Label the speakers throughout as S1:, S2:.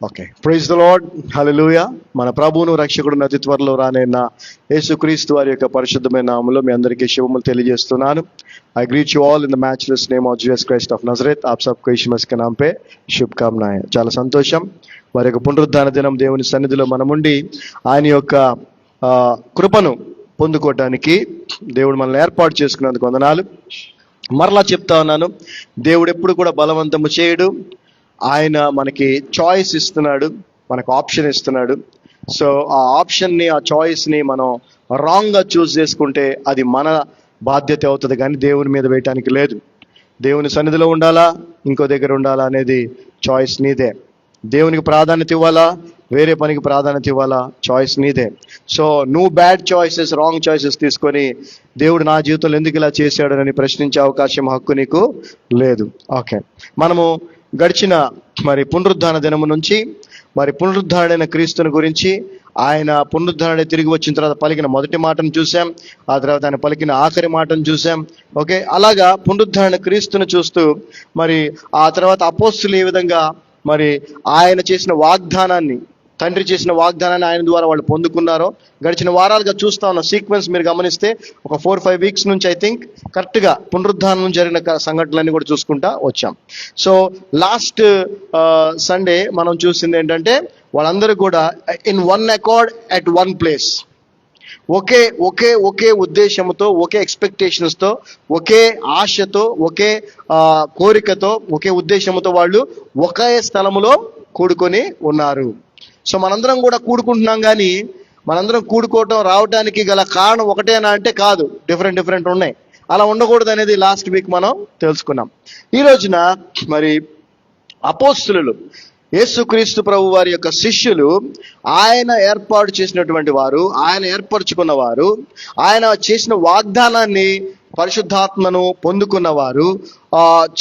S1: Okay, praise the lord, హల్లెలూయా. మన ప్రభువును రక్షకుడు అతి త్వరలో రానైన యేసుక్రీస్తు వారి యొక్క పరిశుద్ధమైన నామములో మీ అందరికీ శుభములు తెలియజేస్తున్నాను. I greet you all in the matchless name of Jesus Christ of Nazareth. आप सबको यीशु मसीह के नाम पे शुभकामनाएं. చాలా సంతోషం. వారి యొక్క పునరుద్ధాన దినం దేవుని సన్నిధిలో మనముండి ఆయన యొక్క కృపను పొందుకోవటానికి దేవుడు మనల్ని ఏర్పాటు చేసుకున్నందుకు వందనాలు. మరలా చెప్తా ఉన్నాను, దేవుడు ఎప్పుడు కూడా బలవంతము చేయడు. ఆయన మనకి చాయిస్ ఇస్తున్నాడు, మనకు ఆప్షన్ ఇస్తున్నాడు. సో ఆ ఆప్షన్ని, ఆ చాయిస్ని మనం రాంగ్గా చూస్ చేసుకుంటే అది మన బాధ్యత అవుతుంది, కానీ దేవుని మీద వేయటానికి లేదు. దేవుని సన్నిధిలో ఉండాలా, ఇంకో దగ్గర ఉండాలా అనేది చాయిస్ నీదే. దేవునికి ప్రాధాన్యత ఇవ్వాలా, వేరే పనికి ప్రాధాన్యత ఇవ్వాలా, చాయిస్ నీదే. సో నువ్వు బ్యాడ్ చాయిసెస్, రాంగ్ చాయిసెస్ తీసుకొని దేవుడు నా జీవితంలో ఎందుకు ఇలా చేశాడని ప్రశ్నించే అవకాశం, హక్కు నీకు లేదు. ఓకే, మనము గడిచిన పునరుద్ధాన దినము నుంచి పునరుద్ధారుడైన క్రీస్తుని గురించి, ఆయన పునరుద్ధారుడై తిరిగి వచ్చిన తర్వాత పలికిన మొదటి మాటను చూసాం, ఆ తర్వాత ఆయన పలికిన ఆఖరి మాటను చూసాం. ఓకే, అలాగా పునరుద్ధారణ క్రీస్తుని చూస్తూ ఆ తర్వాత అపోస్తులు ఏ విధంగా ఆయన చేసిన వాగ్దానాన్ని, తండ్రి చేసిన వాగ్దానాన్ని ఆయన ద్వారా వాళ్ళు పొందుకున్నారో గడిచిన వారాలుగా చూస్తా ఉన్న సీక్వెన్స్ మీరు గమనిస్తే ఒక 4-5 వీక్స్ నుంచి ఐ థింక్ కరెక్ట్గా పునరుద్ధానం జరిగిన సంఘటనలన్నీ కూడా చూసుకుంటా వచ్చాం. సో లాస్ట్ సండే మనం చూసింది ఏంటంటే, వాళ్ళందరూ కూడా in one accord at one place, ఒకే ఒకే ఒకే ఉద్దేశంతో, ఒకే ఎక్స్పెక్టేషన్స్తో, ఒకే ఆశతో, ఒకే కోరికతో, ఒకే ఉద్దేశంతో వాళ్ళు ఒకే స్థలములో కూడుకొని ఉన్నారు. సో మనందరం కూడా కూడుకుంటున్నాం, కానీ మనందరం కూడుకోవటం రావడానికి గల కారణం ఒకటేనా అంటే కాదు, డిఫరెంట్ ఉన్నాయి. అలా ఉండకూడదు అనేది లాస్ట్ వీక్ మనం తెలుసుకున్నాం. ఈ రోజున అపోస్తులు, యేసుక్రీస్తు ప్రభు వారి యొక్క శిష్యులు, ఆయన ఏర్పాటు చేసినటువంటి వారు, ఆయన ఏర్పరచుకున్నవారు, ఆయన చేసిన వాగ్దానాన్ని, పరిశుద్ధాత్మను పొందుకున్నవారు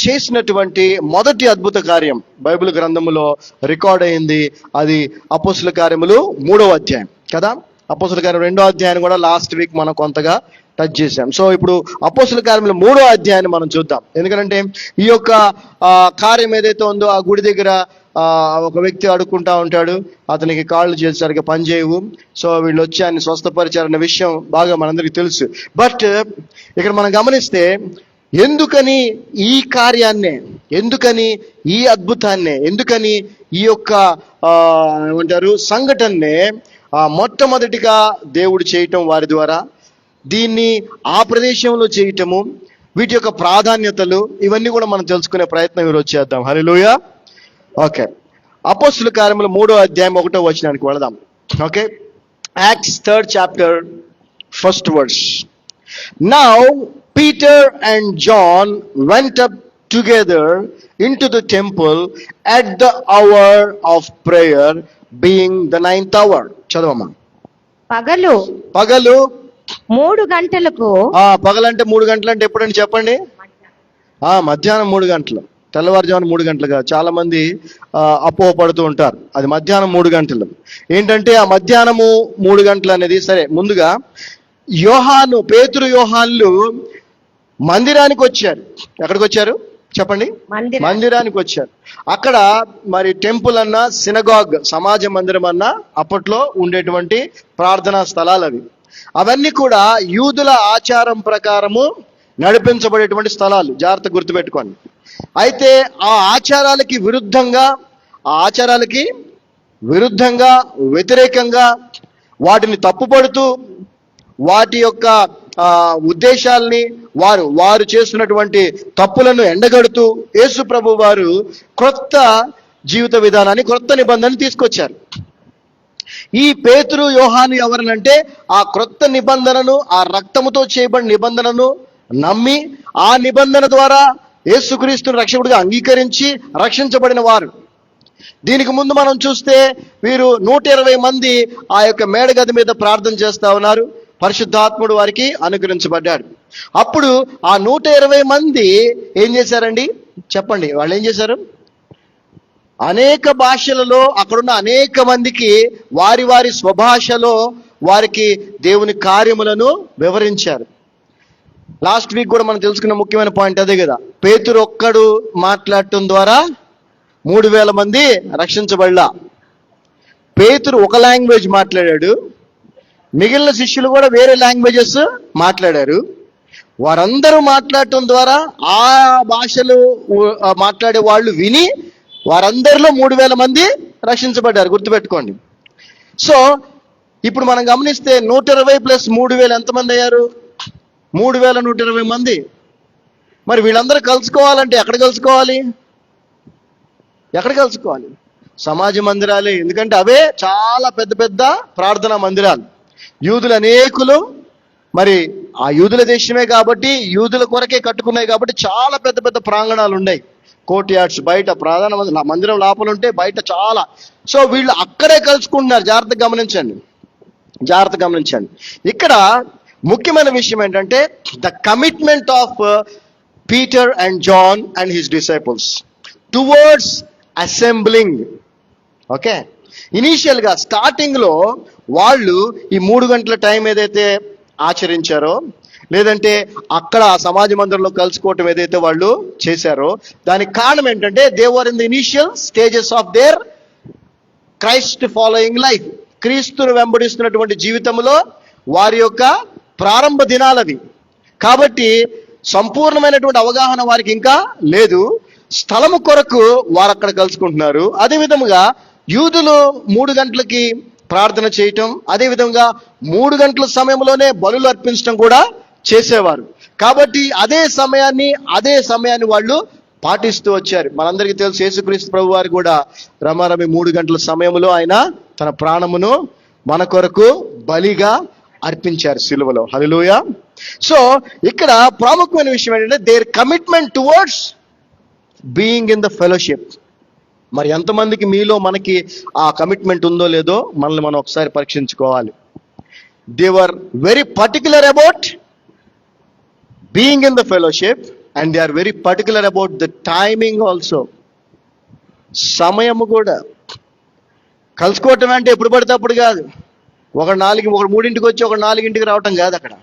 S1: చేసినటువంటి మొదటి అద్భుత కార్యం బైబిల్ గ్రంథములో రికార్డ్ అయింది. అది అపోస్తుల కార్యములు 3వ అధ్యాయం కదా. అపోస్తుల కార్యం 2వ అధ్యాయాన్ని కూడా లాస్ట్ వీక్ మనం కొంతగా టచ్ చేశాం. సో ఇప్పుడు అపోస్తుల కార్యములు 3వ అధ్యాయాన్ని మనం చూద్దాం. ఎందుకంటే ఈ యొక్క కార్యం ఏదైతే ఉందో, ఆ గుడి దగ్గర ఒక వ్యక్తి అడుక్కుంటా ఉంటాడు, అతనికి కాళ్ళు సరిగ్గా పనిచేయవు. సో వీళ్ళు వచ్చి ఆయన స్వస్థపరిచారన్న విషయం బాగా మనందరికీ తెలుసు. బట్ ఇక్కడ మనం గమనిస్తే, ఎందుకని ఈ కార్యాన్నే, ఎందుకని ఈ అద్భుతాన్నే, ఎందుకని ఈ యొక్క ఏమంటారు సంఘటననే మొట్టమొదటిగా దేవుడు చేయటం వారి ద్వారా, దీన్ని ఆ ప్రదేశంలో చేయటము, వీటి యొక్క ప్రాధాన్యతలు, ఇవన్నీ కూడా మనం తెలుసుకునే ప్రయత్నం ఈరోజు చేద్దాం. హల్లెలూయా. ఓకే, అపోస్తుల కార్యములు 3వ అధ్యాయం 1వ వచనానికి వెళదాం. Okay, acts 3rd chapter 1st verse. Now Peter and John went up together into the temple at the hour of prayer, being the 9th hour. చదవమ్మా.
S2: పగలు 3 గంటలకు.
S1: పగలంటే 3 గంటలు అంటే ఎప్పుడండి చెప్పండి? మధ్యాహ్నం 3 గంటలు, తెల్లవారుజామున 3 గంటలుగా చాలా మంది అపోహపడుతూ ఉంటారు. అది మధ్యాహ్నం 3 గంటలు. ఏంటంటే ఆ మధ్యాహ్నము 3 గంటలు అనేది, సరే ముందుగా పేతురు యోహాన్లు మందిరానికి వచ్చారు. ఎక్కడికి వచ్చారు చెప్పండి? మందిరానికి వచ్చారు. అక్కడ టెంపుల్ అన్నా, సినగాగ్, సమాజ మందిరం అన్నా అప్పట్లో ఉండేటువంటి ప్రార్థనా స్థలాలు అవి. అవన్నీ కూడా యూదుల ఆచారం ప్రకారము నడిపించబడేటువంటి స్థలాలు, జాగ్రత్త గుర్తుపెట్టుకోండి. అయితే ఆ ఆచారాలకి విరుద్ధంగా వ్యతిరేకంగా వాటిని తప్పుపడుతూ, వాటి యొక్క ఉద్దేశాలని, వారు చేస్తున్నటువంటి తప్పులను ఎండగడుతూ యేసు ప్రభు వారు క్రొత్త జీవిత విధానాన్ని, క్రొత్త నిబంధనని తీసుకొచ్చారు. ఈ పేతురు యోహాను ఎవరనంటే, ఆ క్రొత్త నిబంధనను, ఆ రక్తముతో చేయబడిన నిబంధనను నమ్మి, ఆ నిబంధన ద్వారా యేసుక్రీస్తుని రక్షకుడిగా అంగీకరించి రక్షించబడిన వారు. దీనికి ముందు మనం చూస్తే వీరు 120 మంది ఆ యొక్క మేడగది మీద ప్రార్థన చేస్తా ఉన్నారు. పరిశుద్ధాత్ముడు వారికి అనుగ్రహించబడ్డాడు. అప్పుడు ఆ 120 మంది ఏం చేశారండి చెప్పండి? వాళ్ళు ఏం చేశారు? అనేక భాషలలో అక్కడున్న అనేక మందికి వారి వారి స్వభాషలో వారికి దేవుని కార్యములను వివరించారు. లాస్ట్ వీక్ కూడా మనం తెలుసుకున్న ముఖ్యమైన పాయింట్ అదే కదా. పేతురు ఒక్కడు మాట్లాడటం ద్వారా 3,000 మంది రక్షించబడలా. పేతురు ఒక లాంగ్వేజ్ మాట్లాడాడు, మిగిలిన శిష్యులు కూడా వేరే లాంగ్వేజెస్ మాట్లాడారు. వారందరూ మాట్లాడటం ద్వారా ఆ భాషలు మాట్లాడే వాళ్ళు విని వారందరిలో 3,000 మంది రక్షించబడ్డారు. గుర్తుపెట్టుకోండి. సో ఇప్పుడు మనం గమనిస్తే 120 ప్లస్ 3,000 ఎంతమంది అయ్యారు? 3,120 మంది. మరి వీళ్ళందరూ కలుసుకోవాలంటే ఎక్కడ కలుసుకోవాలి? సమాజ మందిరాలే. ఎందుకంటే అవే చాలా పెద్ద పెద్ద ప్రార్థనా మందిరాలు. యూదులు అనేకులు, మరి ఆ యూదుల దేశమే కాబట్టి యూదుల కొరకే కట్టుకున్నాయి కాబట్టి చాలా పెద్ద పెద్ద ప్రాంగణాలు ఉన్నాయి. కోర్ట్ యార్డ్స్ బయట, ప్రధాన మందిరం లోపల ఉంటే బయట చాలా. సో వీళ్ళు అక్కడే కలుసుకుంటున్నారు. జాగ్రత్తగా గమనించండి. ఇక్కడ ముఖ్యమైన విషయం ఏంటంటే the commitment of Peter and John and his disciples towards assembling. Okay, initial గా స్టార్టింగ్ లో వాళ్ళు ఈ 3 గంటల టైం ఏదైతే ఆచరించారో, లేదంటే అక్కడ సమాజ మందిరంలో కలుసుకోవటం ఏదైతే వాళ్ళు చేశారో, దానికి కారణం ఏంటంటే they were in the initial stages of their Christ following life. క్రీస్తును వెంబడిస్తున్నటువంటి జీవితంలో వారి యొక్క ప్రారంభ దినాలవి. కాబట్టి సంపూర్ణమైనటువంటి అవగాహన వారికి ఇంకా లేదు. స్థలము కొరకు వారు అక్కడ కలుసుకుంటున్నారు. అదే విధముగా యూదులు 3 గంటలకి ప్రార్థన చేయటం, అదేవిధంగా 3 గంటల సమయంలోనే బలులు అర్పించడం కూడా చేసేవారు. కాబట్టి అదే సమయాన్ని వాళ్ళు పాటిస్తూ వచ్చారు. మనందరికీ తెలుసు, యేసుక్రీస్తు ప్రభు వారు కూడా రమారమి 3 గంటల సమయంలో ఆయన తన ప్రాణమును మన కొరకు బలిగా అర్పించారు సిలువలో. హల్లెలూయా. సో ఇక్కడ ప్రాముఖ్యమైన విషయం ఏంటంటే their commitment towards being in the fellowship. మరి ఎంతమందికి మీలో మనకి ఆ కమిట్మెంట్ ఉందో లేదో మనల్ని మనం ఒకసారి పరీక్షించుకోవాలి. They were very particular about being in the fellowship and they are very particular about the timing also. సమయము కూడా. కలుసుకోవటం అంటే ఎప్పుడు పడితే అప్పుడు కాదు. ఒకడు 3ంటికి వచ్చి ఒకడు 4ంటికి రావటం కాదు అక్కడ.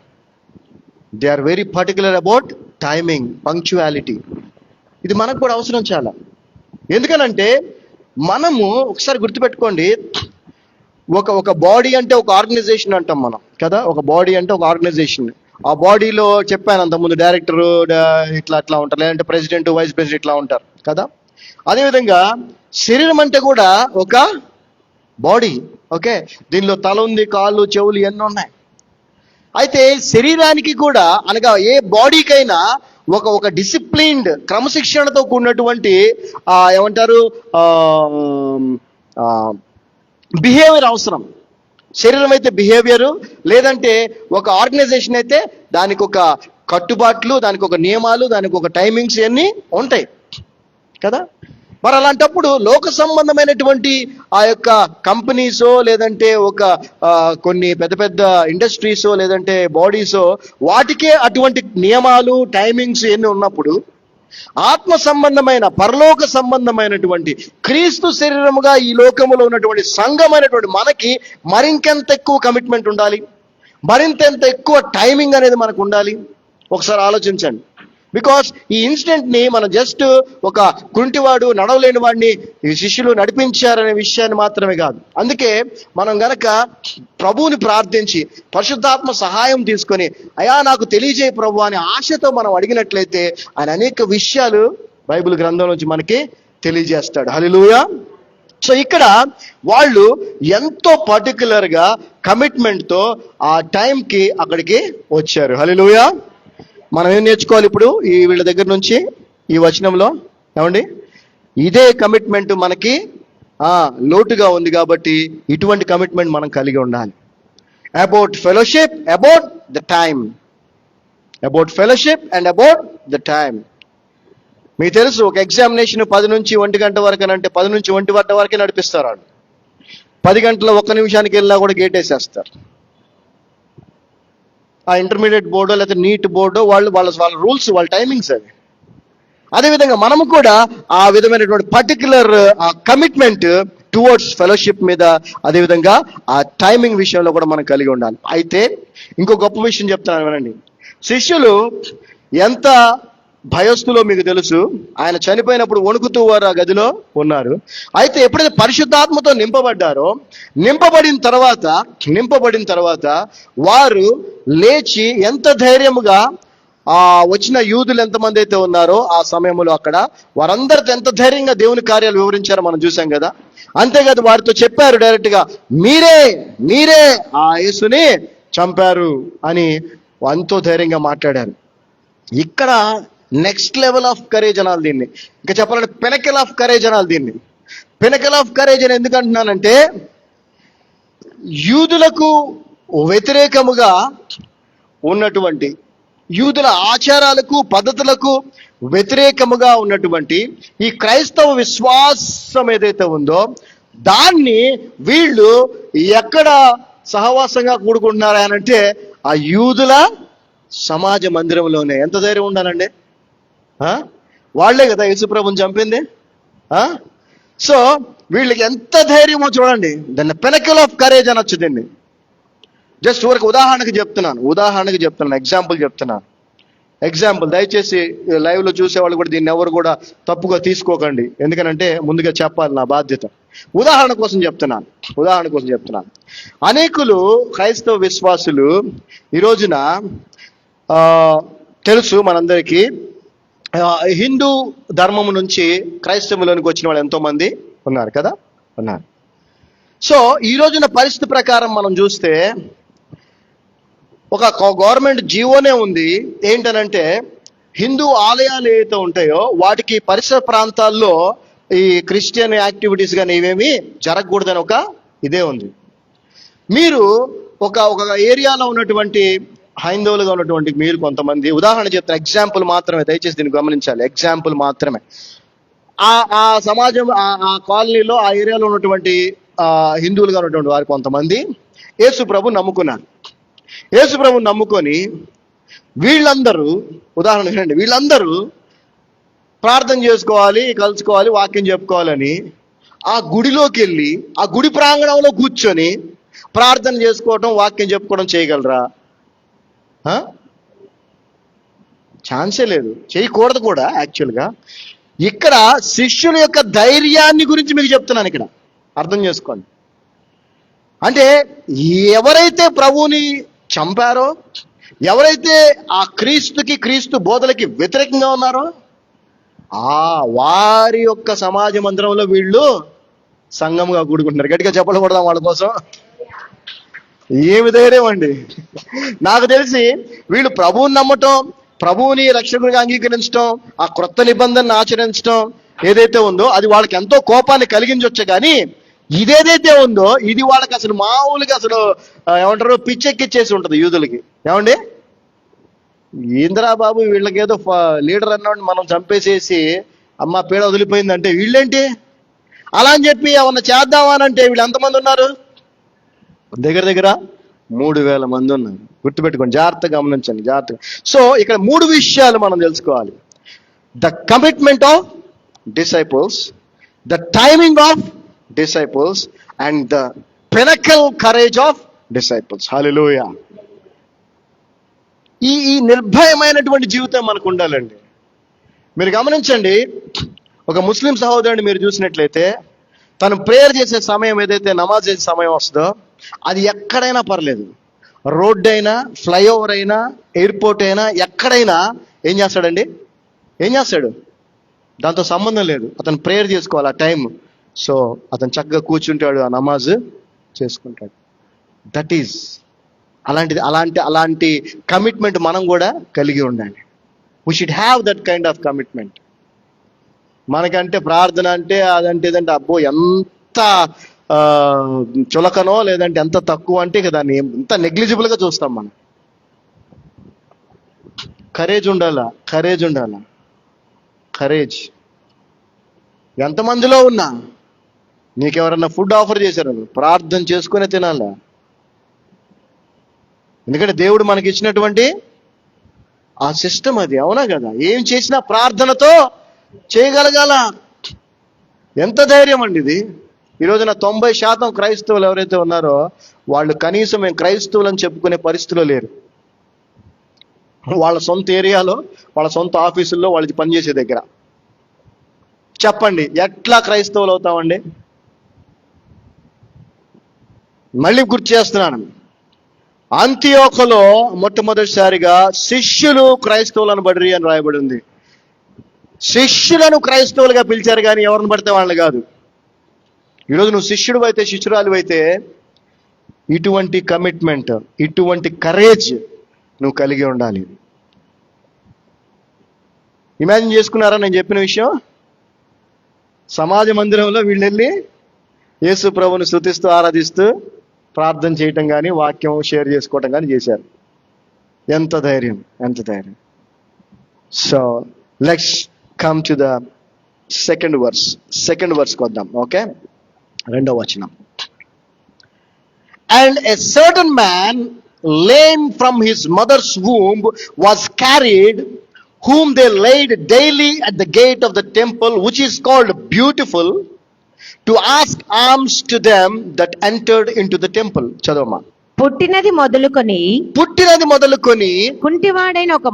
S1: They are very particular about timing, punctuality. ఇది మనకు కూడా అవసరం చాలా. ఎందుకనంటే మనము ఒకసారి గుర్తుపెట్టుకోండి, ఒక బాడీ అంటే ఒక ఆర్గనైజేషన్ అంటాం మనం కదా. ఒక బాడీ అంటే ఒక ఆర్గనైజేషన్. ఆ బాడీలో చెప్పాను అంతకుముందు డైరెక్టరు ఇట్లా ఉంటారు, లేదంటే ప్రెసిడెంట్, వైస్ ప్రెసిడెంట్ ఇట్లా ఉంటారు కదా. అదేవిధంగా శరీరం అంటే కూడా ఒక బాడీ. ఓకే, దీనిలో తల ఉంది, కాళ్ళు, చెవులు ఎన్నో ఉన్నాయి. అయితే శరీరానికి కూడా అనగా ఏ బాడీకైనా ఒక డిసిప్లిన్డ్, క్రమశిక్షణతో కూడినటువంటి ఏమంటారు బిహేవియర్ అవసరం. శరీరం అయితే బిహేవియరు, లేదంటే ఒక ఆర్గనైజేషన్ అయితే దానికి ఒక కట్టుబాట్లు, దానికి ఒక నియమాలు, దానికి ఒక టైమింగ్స్ ఇవన్నీ ఉంటాయి కదా. మరి అలాంటప్పుడు లోక సంబంధమైనటువంటి ఆ యొక్క కంపెనీసో, లేదంటే ఒక కొన్ని పెద్ద పెద్ద ఇండస్ట్రీసో, లేదంటే బాడీసో, వాటికే అటువంటి నియమాలు, టైమింగ్స్ ఎన్ని ఉన్నప్పుడు ఆత్మ సంబంధమైన, పరలోక సంబంధమైనటువంటి క్రీస్తు శరీరముగా ఈ లోకములో ఉన్నటువంటి సంఘమైనటువంటి మనకి మరింకెంత ఎక్కువ కమిట్మెంట్ ఉండాలి, మరింత ఎక్కువ టైమింగ్ అనేది మనకు ఉండాలి. ఒకసారి ఆలోచించండి. బికాస్ ఈ ఇన్సిడెంట్ ని మనం జస్ట్ ఒక కుంటివాడు, నడవలేని వాడిని ఈ శిష్యులు నడిపించారనే విషయాన్ని మాత్రమే కాదు. అందుకే మనం గనక ప్రభువుని ప్రార్థించి పరిశుద్ధాత్మ సహాయం తీసుకొని, అయా నాకు తెలియజేయ ప్రభు అని ఆశతో మనం అడిగినట్లయితే ఆయన అనేక విషయాలు బైబిల్ గ్రంథం నుంచి మనకి తెలియజేస్తాడు. హల్లెలూయా. సో ఇక్కడ వాళ్ళు ఎంతో పర్టికులర్ గా కమిట్మెంట్ తో ఆ టైంకి అక్కడికి వచ్చారు. హల్లెలూయా. మనం ఏం నేర్చుకోవాలి ఇప్పుడు వీళ్ళ దగ్గర నుంచి ఈ వచనంలో? ఏమండి, ఇదే కమిట్మెంట్ మనకి లోటుగా ఉంది కాబట్టి ఇటువంటి కమిట్మెంట్ మనం కలిగి ఉండాలి. About fellowship, about the time. About fellowship and about the time. మీకు తెలుసు, ఒక ఎగ్జామినేషన్ 10 నుంచి 1 గంట వరకు అని అంటే 10 నుంచి 1 గంట వరకే నడిపిస్తారు. వాళ్ళు 10 గంటల 1 నిమిషానికి వెళ్ళినా కూడా గేట్ వేసేస్తారు. ఆ ఇంటర్మీడియట్ బోర్డో లేదా నీట్ బోర్డో వాళ్ళ రూల్స్, వాళ్ళ టైమింగ్స్ అవి. అదేవిధంగా మనము కూడా ఆ విధమైనటువంటి పర్టికులర్ కమిట్మెంట్ టువర్డ్స్ ఫెలోషిప్ మీద, అదేవిధంగా ఆ టైమింగ్ విషయంలో కూడా మనం కలిగి ఉండాలి. అయితే ఇంకో గొప్ప విషయం చెప్తున్నాను వినండి. శిష్యులు ఎంత భయస్థులో మీకు తెలుసు, ఆయన చనిపోయినప్పుడు వణుకుతూ వారు ఆ గదిలో ఉన్నారు. అయితే ఎప్పుడైతే పరిశుద్ధాత్మతో నింపబడిన తర్వాత వారు లేచి ఎంత ధైర్యముగా వచ్చిన యూదులు ఎంతమంది అయితే ఉన్నారో ఆ సమయంలో అక్కడ వారందరితో ఎంత ధైర్యంగా దేవుని కార్యాలు వివరించారో మనం చూసాం కదా. అంతేకాదు వారితో చెప్పారు డైరెక్ట్ గా, మీరే ఆ యేసుని చంపారు అని ఎంతో ధైర్యంగా మాట్లాడారు. ఇక్కడ నెక్స్ట్ లెవెల్ ఆఫ్ కరేజ్ అనాలి దీన్ని. ఇంకా చెప్పాలంటే పినకల్ ఆఫ్ కరేజ్ అనాలి దీన్ని. పినకల్ ఆఫ్ కరేజ్ అని ఎందుకు అంటున్నానంటే, యూదులకు వ్యతిరేకముగా ఉన్నటువంటి, యూదుల ఆచారాలకు పద్ధతులకు వ్యతిరేకముగా ఉన్నటువంటి ఈ క్రైస్తవ విశ్వాసం ఏదైతే ఉందో దాన్ని వీళ్ళు ఎక్కడ సహవాసంగా కూడుకుంటున్నారు అని అంటే ఆ యూదుల సమాజ మందిరంలోనే. ఎంత ధైర్యం ఉండాలండి? వాళ్లే కదా యేసుప్రభుని చంపింది. సో వీళ్ళకి ఎంత ధైర్యమో చూడండి. దాన్ని పినకల్ ఆఫ్ కరేజ్ అనొచ్చు దీన్ని. జస్ట్ ఊరికి ఉదాహరణకి చెప్తున్నాను, ఎగ్జాంపుల్. దయచేసి లైవ్ లో చూసే వాళ్ళు కూడా దీన్ని ఎవరు కూడా తప్పుగా తీసుకోకండి, ఎందుకనంటే ముందుగా చెప్పాలి, నా బాధ్యత. ఉదాహరణ కోసం చెప్తున్నాను. అనేకులు క్రైస్తవ విశ్వాసులు ఈ రోజున తెలుసు మనందరికీ, హిందూ ధర్మం నుంచి క్రైస్తవంలోనికి వచ్చిన వాళ్ళు ఎంతో మంది ఉన్నారు కదా. సో ఈ రోజున పరిస్థితి ప్రకారం మనం చూస్తే ఒక గవర్నమెంట్ జీవోనే ఉంది. ఏంటనంటే హిందూ ఆలయాలు ఏవైతే ఉంటాయో వాటికి పరిసర ప్రాంతాల్లో ఈ క్రిస్టియన్ యాక్టివిటీస్ కానీ ఇవేమి జరగకూడదని ఒక ఇదే ఉంది. మీరు ఒక ఏరియాలో ఉన్నటువంటి హైందవులుగా ఉన్నటువంటి మీరు కొంతమంది, ఉదాహరణ చెప్తాను, ఎగ్జాంపుల్ మాత్రమే, దయచేసి దీన్ని గమనించాలి, ఎగ్జాంపుల్ మాత్రమే. ఆ సమాజం, ఆ కాలనీలో, ఆ ఏరియాలో ఉన్నటువంటి హిందువులుగా ఉన్నటువంటి వారు కొంతమంది యేసు ప్రభు నమ్ముకొని వీళ్ళందరూ, ఉదాహరణ వినండి, వీళ్ళందరూ ప్రార్థన చేసుకోవాలి, కలుసుకోవాలి, వాక్యం చెప్పుకోవాలని ఆ గుడిలోకి వెళ్ళి ఆ గుడి ప్రాంగణంలో కూర్చొని ప్రార్థన చేసుకోవటం, వాక్యం చెప్పుకోవడం చేయగలరా? ఛాన్సే లేదు, చేయకూడదు కూడా యాక్చువల్గా. ఇక్కడ శిష్యుల యొక్క ధైర్యాన్ని గురించి మీకు చెప్తున్నాను, ఇక్కడ అర్థం చేసుకోండి. అంటే ఎవరైతే ప్రభువుని చంపారో, ఎవరైతే ఆ క్రీస్తు బోధలకి వ్యతిరేకంగా ఉన్నారో వారి యొక్క సమాజ మందిరంలో వీళ్ళు సంఘంగా కూడుకుంటున్నారు. గట్టిగా చెప్పలు కొడదాం వాళ్ళ కోసం. ఏమి ధైర్యం అండి! నాకు తెలిసి వీళ్ళు ప్రభువుని నమ్మటం, ప్రభువుని రక్షకుడిగా అంగీకరించడం, ఆ క్రొత్త నిబంధనను ఆచరించడం ఏదైతే ఉందో అది వాళ్ళకి ఎంతో కోపాన్ని కలిగించవచ్చు. కానీ ఇదేదైతే ఉందో ఇది వాళ్ళకి అసలు మామూలుగా అసలు ఏమంటారు, పిచ్చెక్కిచ్చేసి ఉంటుంది యూదులకి. ఏమండి, ఇందిరా బాబు వీళ్ళకి ఏదో లీడర్ అన్నాడు మనం చంపేసేసి అమ్మ పీడ వదిలిపోయిందంటే వీళ్ళేంటి అలా అని చెప్పి ఏమన్నా చేద్దామనంటే వీళ్ళు ఎంతమంది ఉన్నారు? దగ్గర 3000 మంది ఉన్నారు. గుర్తుపెట్టుకోండి, జాగ్రత్తగా గమనించండి, జాగ్రత్తగా. సో ఇక్కడ 3 విషయాలు మనం తెలుసుకోవాలి: the commitment of disciples, the timing of disciples and the pinnacle courage of disciples. Hallelujah! ఈ నిర్భయమైనటువంటి జీవితం మనకు ఉండాలండి. మీరు గమనించండి, ఒక ముస్లిం సహోదరుని మీరు చూసినట్లయితే తను ప్రేయర్ చేసే సమయం ఏదైతే నమాజ్ చేసే సమయం వస్తుందో అది ఎక్కడైనా పర్లేదు, రోడ్డు అయినా, ఫ్లైఓవర్ అయినా, ఎయిర్పోర్ట్ అయినా, ఎక్కడైనా ఏం చేస్తాడు? దాంతో సంబంధం లేదు, అతను ప్రేయర్ చేసుకోవాలి ఆ టైం. సో అతను చక్కగా కూర్చుంటాడు, ఆ నమాజ్ చేసుకుంటాడు. దట్ ఈజ్ అలాంటి కమిట్మెంట్ మనం కూడా కలిగి ఉండాలి. We should have that kind of commitment. మనకంటే ప్రార్థన అంటే అదంటే ఇదంటే అబ్బో ఎంత చులకనో లేదంటే ఎంత తక్కువ అంటే ఇక దాన్ని ఎంత నెగ్లిజిబుల్గా చూస్తాం మనం. కరేజ్ ఉండాలా. ఎంతమందిలో ఉన్నా నీకెవరన్నా ఫుడ్ ఆఫర్ చేశారు, ప్రార్థన చేసుకునే తినాలా. ఎందుకంటే దేవుడు మనకి ఇచ్చినటువంటి ఆ సిస్టమ్ అది, అవునా కదా? ఏం చేసినా ప్రార్థనతో చేయగలగాల. ఎంత ధైర్యం అండి ఇది! ఈ రోజున 90% క్రైస్తవులు ఎవరైతే ఉన్నారో వాళ్ళు కనీసం మేము క్రైస్తవులు అని చెప్పుకునే పరిస్థితిలో లేరు. వాళ్ళ సొంత ఏరియాలో, వాళ్ళ సొంత ఆఫీసుల్లో, వాళ్ళకి పనిచేసే దగ్గర. చెప్పండి, ఎట్లా క్రైస్తవులు అవుతామండి? మళ్ళీ గుర్తు చేస్తున్నాను, అంతియోకులో మొట్టమొదటిసారిగా శిష్యులు క్రైస్తవులను బడిరి అని రాయబడి ఉంది. శిష్యులను క్రైస్తవులుగా పిలిచారు, కానీ ఎవరిని పడితే వాళ్ళని కాదు. ఈరోజు నువ్వు శిష్యుడు అయితే, శిష్యురాలు అయితే, ఇటువంటి కమిట్మెంట్, ఇటువంటి కరేజ్ నువ్వు కలిగి ఉండాలి. ఇమాజిన్ చేసుకున్నారా నేను చెప్పిన విషయం? సమాజ మందిరంలో వీళ్ళు వెళ్ళి యేసు ప్రభువుని స్తుతిస్తూ ఆరాధిస్తూ ప్రార్థన చేయటం కానీ, వాక్యం షేర్ చేసుకోవటం కానీ చేశారు. ఎంత ధైర్యం, ఎంత ధైర్యం. So let's come to the second వర్స్కి వద్దాం. ఓకే, 2వ వచనం. And a certain man, lame from his mother's womb, was carried, whom they laid daily at the gate of the temple, which is called Beautiful, to ask alms to them that entered into the temple. చదవమా.
S2: పుట్టినది మొదలుకొని కుంటివాడైన ఒక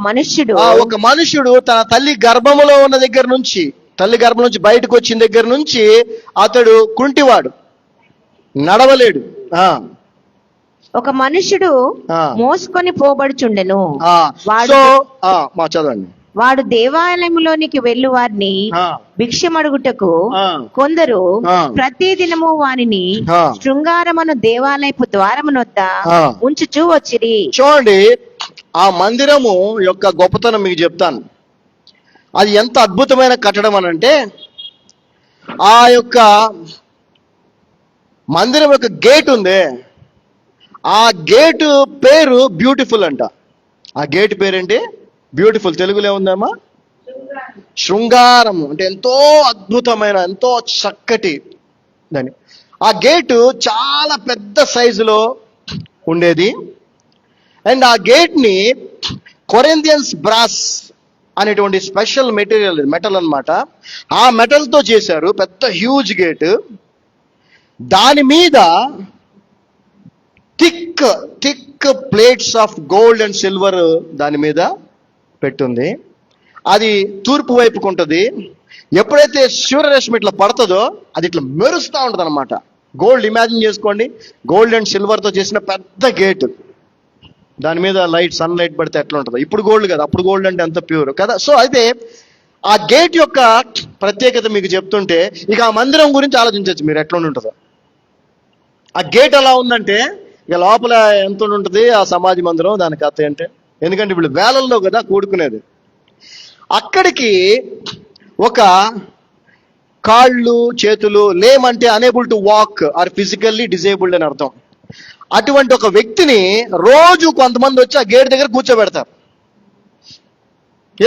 S2: మనుష్యుడు
S1: తన తల్లి గర్భములో ఉన్న దగ్గర నుంచి, తల్లి గర్భం నుంచి బయటకు వచ్చిన దగ్గర నుంచి అతడు కుంటివాడు, నడవలేడు.
S2: ఒక మనుష్యుడు మోసుకొని పోబడుచుండెను.
S1: చదవండి.
S2: వాడు దేవాలయంలోనికి వెళ్ళు వారిని భిక్షమడుగుటకు కొందరు ప్రతి దినము వారిని శృంగారమును దేవాలయపు ద్వారమునొద్ద ఉంచుచూ వచ్చిరి.
S1: చూడండి, ఆ మందిరము యొక్క గొప్పతనం మీకు చెప్తాను. అది ఎంత అద్భుతమైన కట్టడం అనంటే, ఆ యొక్క మందిరం యొక్క గేట్ ఉంది, ఆ గేటు పేరు బ్యూటిఫుల్ అంట. ఆ గేట్ పేరేంటి? బ్యూటిఫుల్. తెలుగులో ఏముందమ్మా? శృంగారము. అంటే ఎంతో అద్భుతమైన, ఎంతో చక్కటి దాని. ఆ గేటు చాలా పెద్ద సైజులో ఉండేది. అండ్ ఆ గేట్ని కొరింథియన్స్ బ్రాస్ అనేటువంటి స్పెషల్ మెటల్ అన్నమాట. ఆ మెటల్తో చేశారు, పెద్ద హ్యూజ్ గేట్. దాని మీద thick plates of gold and silver దాని మీద పెట్టుంది. అది తూర్పు వైపుకు ఉంటుంది. ఎప్పుడైతే సూర్యరశ్మి ఇట్లా పడుతుందో అది ఇట్లా మెరుస్తూ ఉంటుంది అనమాట. గోల్డ్, ఇమాజిన్ చేసుకోండి, గోల్డ్ అండ్ సిల్వర్తో చేసిన పెద్ద గేట్. దాని మీద సన్ లైట్ పడితే ఎట్లా ఉంటుందో. ఇప్పుడు గోల్డ్ కదా, అప్పుడు గోల్డ్ అంటే ఎంత ప్యూర్ కదా. సో అయితే ఆ గేట్ యొక్క ప్రత్యేకత మీకు చెప్తుంటే ఇక ఆ మందిరం గురించి ఆలోచించవచ్చు మీరు, ఎట్లా ఉంటుందో. ఆ గేట్ ఎలా ఉందంటే, ఇక లోపల ఎంత ఉంటుంది ఆ సమాజ మందిరం, దాని కథ అంటే. ఎందుకంటే వీళ్ళు వేలల్లో కదా కూడుకునేది. అక్కడికి ఒక కాళ్ళు చేతులు, లేమ్ అంటే unable to walk are physically disabled అని అర్థం. అటువంటి ఒక వ్యక్తిని రోజు కొంతమంది వచ్చి ఆ గేట్ దగ్గర కూర్చోబెడతారు.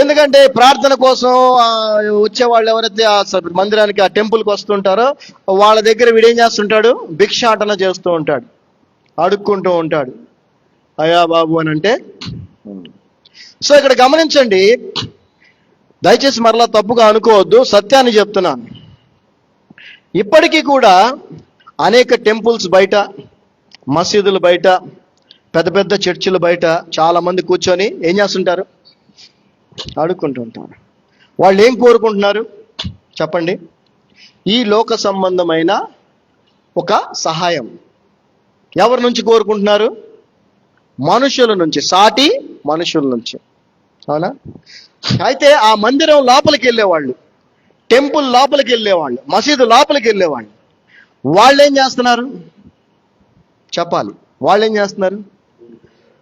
S1: ఎందుకంటే ప్రార్థన కోసం వచ్చేవాళ్ళు ఎవరైతే ఆ మందిరానికి, ఆ టెంపుల్కి వస్తుంటారో వాళ్ళ దగ్గర వీడేం చేస్తుంటాడు? భిక్షాటన చేస్తూ ఉంటాడు, అడుక్కుంటూ ఉంటాడు. అయ్యా బాబు అని అంటే. సో ఇక్కడ గమనించండి, దయచేసి మరలా తప్పుగా అనుకోవద్దు, సత్యాన్ని చెప్తున్నాను. ఇప్పటికీ కూడా అనేక టెంపుల్స్ బయట, మసీదుల బయట, పెద్ద పెద్ద చర్చిల బయట చాలా మంది కూర్చొని ఏం చేస్తుంటారు? అడుక్కుంటూ ఉంటారు. వాళ్ళు ఏం కోరుకుంటున్నారు చెప్పండి? ఈ లోక సంబంధమైన ఒక సహాయం. ఎవరి నుంచి కోరుకుంటున్నారు? మనుషుల నుంచి, సాటి మనుషుల నుంచి. అవునా? అయితే ఆ మందిరం లోపలికి వెళ్ళేవాళ్ళు, టెంపుల్ లోపలికి వెళ్ళేవాళ్ళు, మసీదు లోపలికి వెళ్ళేవాళ్ళు, వాళ్ళు ఏం చేస్తున్నారు చెప్పాలి? వాళ్ళు ఏం చేస్తున్నారు?